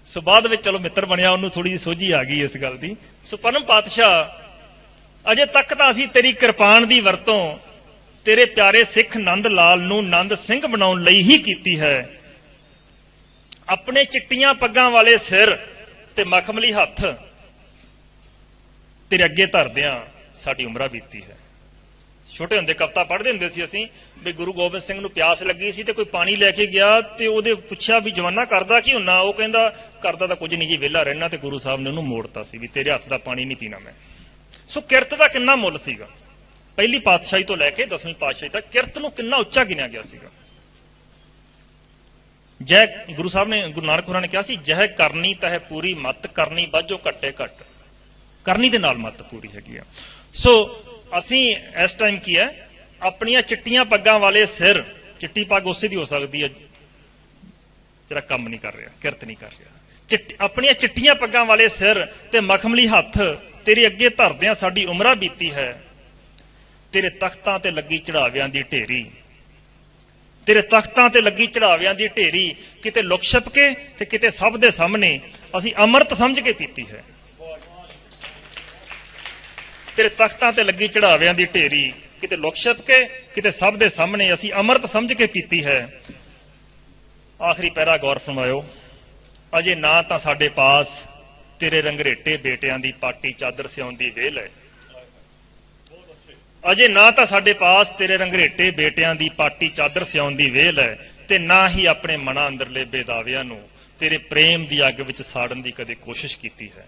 ਸੋ ਬਾਅਦ ਵਿੱਚ ਚਲੋ ਮਿੱਤਰ ਬਣਿਆ, ਉਹਨੂੰ ਥੋੜੀ ਜਿਹੀ ਸੋਝੀ ਆ ਗਈ ਇਸ ਗੱਲ ਦੀ। ਸੋ ਪਰਮ ਪਾਤਸ਼ਾਹ ਅਜੇ ਤੱਕ ਤਾਂ ਅਸੀਂ ਤੇਰੀ ਕਿਰਪਾਨ ਦੀ ਵਰਤੋਂ ਤੇਰੇ ਪਿਆਰੇ ਸਿੱਖ ਨੰਦ ਲਾਲ ਨੂੰ ਨੰਦ ਸਿੰਘ ਬਣਾਉਣ ਲਈ ਹੀ ਕੀਤੀ ਹੈ। ਆਪਣੇ ਚਿੱਟੀਆਂ ਪੱਗਾਂ ਵਾਲੇ ਸਿਰ ਤੇ ਮਖਮਲੀ ਹੱਥ ਤੇਰੇ ਅੱਗੇ ਧਰਦਿਆਂ ਸਾਡੀ ਉਮਰਾਂ ਬੀਤੀ ਹੈ। ਛੋਟੇ ਹੁੰਦੇ ਕਵਿਤਾ ਪੜ੍ਹਦੇ ਹੁੰਦੇ ਸੀ ਅਸੀਂ ਵੀ ਗੁਰੂ ਗੋਬਿੰਦ ਸਿੰਘ ਨੂੰ ਪਿਆਸ ਲੱਗੀ ਸੀ ਤੇ ਕੋਈ ਪਾਣੀ ਲੈ ਕੇ ਗਿਆ ਤੇ ਉਹਦੇ ਪੁੱਛਿਆ ਵੀ ਜਵਾਨਾ ਕਰਦਾ ਕੀ ਹੁੰਨਾ? ਉਹ ਕਹਿੰਦਾ ਕਰਦਾ ਤਾਂ ਕੁਝ ਨਹੀਂ ਜੀ, ਵਿਹਲਾ ਰਹਿਣਾ। ਤੇ ਗੁਰੂ ਸਾਹਿਬ ਨੇ ਉਹਨੂੰ ਮੋੜਤਾ ਸੀ ਵੀ ਤੇਰੇ ਹੱਥ ਦਾ ਪਾਣੀ ਨਹੀਂ ਪੀਣਾ ਮੈਂ। ਸੋ ਕਿਰਤ ਦਾ ਕਿੰਨਾ ਮੁੱਲ ਸੀਗਾ। ਪਹਿਲੀ ਪਾਤਸ਼ਾਹੀ ਤੋਂ ਲੈ ਕੇ 10ਵੀਂ ਪਾਤਸ਼ਾਹੀ ਤੱਕ ਕਿਰਤ ਨੂੰ ਕਿੰਨਾ ਉੱਚਾ ਗਿਣਿਆ ਗਿਆ ਸੀਗਾ। ਜੈ ਗੁਰੂ ਸਾਹਿਬ ਨੇ, ਗੁਰੂ ਨਾਨਕ ਹੋਰਾਂ ਨੇ ਕਿਹਾ ਸੀ ਜਹ ਕਰਨੀ ਤਹ ਪੂਰੀ ਮਤ ਕਰਨੀ ਬਾਝੋ ਘੱਟੇ ਘੱਟ। ਕਰਨੀ ਦੇ ਨਾਲ ਮਤ ਪੂਰੀ ਹੈਗੀ ਆ। ਸੋ ਅਸੀਂ ਇਸ ਟਾਈਮ ਕੀ ਹੈ, ਆਪਣੀਆਂ ਚਿੱਟੀਆਂ ਪੱਗਾਂ ਵਾਲੇ ਸਿਰ, ਚਿੱਟੀ ਪੱਗ ਉਸੇ ਦੀ ਹੋ ਸਕਦੀ ਹੈ ਜਿਹੜਾ ਕੰਮ ਨਹੀਂ ਕਰ ਰਿਹਾ, ਕਿਰਤ ਨਹੀਂ ਕਰ ਰਿਹਾ, ਆਪਣੀਆਂ ਚਿੱਟੀਆਂ ਪੱਗਾਂ ਵਾਲੇ ਸਿਰ ਤੇ ਮਖਮਲੀ ਹੱਥ ਤੇਰੇ ਅੱਗੇ ਧਰਦਿਆਂ ਸਾਡੀ ਉਮਰਾਂ ਬੀਤੀ ਹੈ। ਤੇਰੇ ਤਖਤਾਂ ਤੇ ਲੱਗੀ ਚੜਾਵਿਆਂ ਦੀ ਢੇਰੀ, ਤੇਰੇ ਤਖਤਾਂ ਤੇ ਲੱਗੀ ਚੜਾਵਿਆਂ ਦੀ ਢੇਰੀ ਕਿਤੇ ਲੁਕ ਛਿਪ ਕੇ ਤੇ ਕਿਤੇ ਸਭ ਦੇ ਸਾਹਮਣੇ ਅਸੀਂ ਅੰਮ੍ਰਿਤ ਸਮਝ ਕੇ ਪੀਤੀ ਹੈ। ਤੇਰੇ ਤਖਤਾਂ ਤੇ ਲੱਗੀ ਚੜਾਵਿਆਂ ਦੀ ਢੇਰੀ ਕਿਤੇ ਲੁਕ ਛਿਪ ਕੇ ਕਿਤੇ ਸਭ ਦੇ ਸਾਹਮਣੇ ਅਸੀਂ ਅੰਮ੍ਰਿਤ ਸਮਝ ਕੇ ਪੀਤੀ ਹੈ। ਆਖਰੀ ਪੈਰਾ ਗੌਰ ਫਰਮਾਇਓ। ਅਜੇ ਨਾ ਤਾਂ ਸਾਡੇ ਪਾਸ ਤੇਰੇ ਰੰਗਰੇਟੇ ਬੇਟਿਆਂ ਦੀ ਪਾਟੀ ਚਾਦਰ ਸਿਉਣ ਦੀ ਵੇਲ ਹੈ। ਅਜੇ ਨਾ ਤਾਂ ਸਾਡੇ ਪਾਸ ਤੇਰੇ ਰੰਗਰੇਟੇ ਬੇਟਿਆਂ ਦੀ ਪਾਟੀ ਚਾਦਰ ਸਿਉਣ ਦੀ ਵੇਲ ਹੈ ਤੇ ਨਾ ਹੀ ਆਪਣੇ ਮਨਾਂ ਅੰਦਰਲੇ ਬੇਦਾਵਿਆਂ ਨੂੰ ਤੇਰੇ ਪ੍ਰੇਮ ਦੀ ਅੱਗ ਵਿੱਚ ਸਾੜਨ ਦੀ ਕਦੇ ਕੋਸ਼ਿਸ਼ ਕੀਤੀ ਹੈ।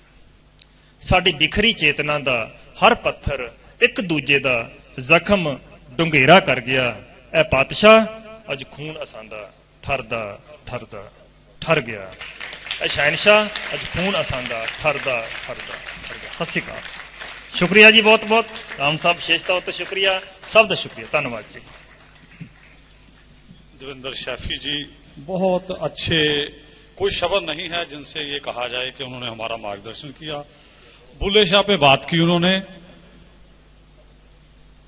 ਸਾਡੀ ਬਿਖਰੀ ਚੇਤਨਾ ਦਾ ਹਰ ਪੱਥਰ ਇੱਕ ਦੂਜੇ ਦਾ ਜ਼ਖਮ ਡੂੰਘੇਰਾ ਕਰ ਗਿਆ। ਇਹ ਪਾਤਸ਼ਾਹ ਅੱਜ ਖੂਨ ਅਸਾਂਦਾ ਠਰਦਾ ਠਰਦਾ ਠਰ ਗਿਆ। ਇਹ ਸ਼ਹਿਨशाह ਅੱਜ ਖੂਨ ਅਸਾਂਦਾ ਠਰਦਾ ਠਰਦਾ ਠਰ ਗਿਆ। ਸਤਿ ਸ਼੍ਰੀ ਅਕਾਲ। ਸ਼ੁਕਰੀਆ ਜੀ, ਬਹੁਤ ਬਹੁਤ ਰਾਮ ਸਾਹਿਬ ਵਿਸ਼ੇਸ਼ ਤੌਰ ਤੇ ਸ਼ੁਕਰੀਆ, ਸਭ ਦਾ ਸ਼ੁਕਰੀਆ, ਧੰਨਵਾਦ ਜੀ। देवेंद्र शैफी जी बहुत अच्छे, कोई शब्द नहीं है जिनसे ये कहा जाए कि उन्होंने हमारा मार्गदर्शन किया। बुल्ले शाह पे बात की उन्होंने।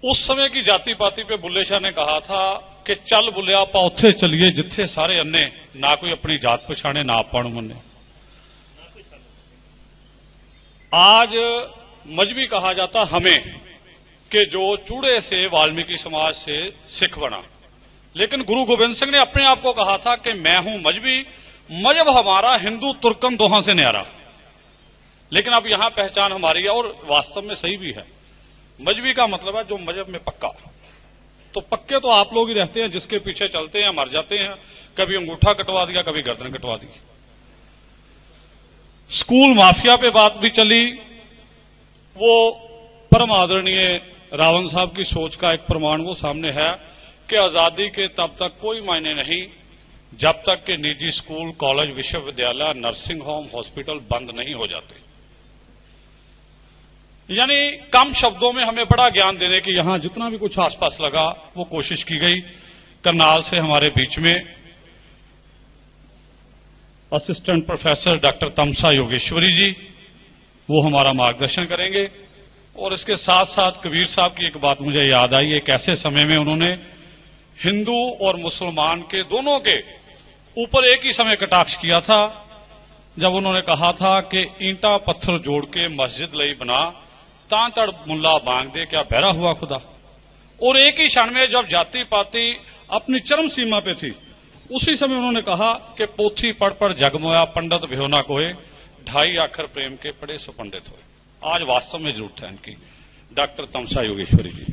उस समय की जाति पाति पे बुल्ले शाह ने कहा था कि चल बुलिया आपा उत्थे चलिए जिथे सारे अन्ने, ना कोई अपनी जात पछाणे ना आपा नूं मन्ने। आज मजहबी कहा जाता हमें कि जो चूड़े से वाल्मीकि समाज से सिख बना, लेकिन गुरु गोविंद सिंह ने अपने आप को कहा था कि मैं हूं मजहबी, मजहब हमारा हिंदू तुर्कम दोहां से न्यारा। लेकिन अब यहां पहचान हमारी है और वास्तव में सही भी है। मजहबी का मतलब है जो मजहब में पक्का। तो पक्के तो आप लोग ही रहते हैं, जिसके पीछे चलते हैं मर जाते हैं। कभी अंगूठा कटवा दिया, कभी गर्दन कटवा दी। स्कूल माफिया पे बात भी चली। वो परम आदरणीय रावण साहब की सोच का एक प्रमाण वो सामने है कि आजादी के तब तक कोई मायने नहीं जब तक कि निजी स्कूल, कॉलेज, विश्वविद्यालय, नर्सिंग होम, हॉस्पिटल बंद नहीं हो जाते। यानी कम शब्दों में हमें बड़ा ज्ञान देने की यहां जितना भी कुछ आसपास लगा वो कोशिश की गई। करनाल से हमारे बीच में असिस्टेंट प्रोफेसर डॉक्टर तमसा योगेश्वरी जी, वो हमारा मार्गदर्शन करेंगे। और इसके साथ साथ कबीर साहब की एक बात मुझे याद आई। एक ऐसे समय में उन्होंने हिंदू और मुसलमान के दोनों के ऊपर एक ही समय कटाक्ष किया था, जब उन्होंने कहा था कि ईंटा पत्थर जोड़ के मस्जिद लई बना, तांचड़ मुल्ला बांग दे, क्या बहरा हुआ खुदा। और एक ही क्षण में जब जाति पाति अपनी चरम सीमा पे थी, उसी समय उन्होंने कहा कि पोथी पढ़ पढ़ जगमोया, पंडित भयो ना कोय, ढाई आखर प्रेम के पढ़े सो पंडित होए। आज वास्तव में जरूरत है इनकी। डॉक्टर तमसा योगेश्वरी जी।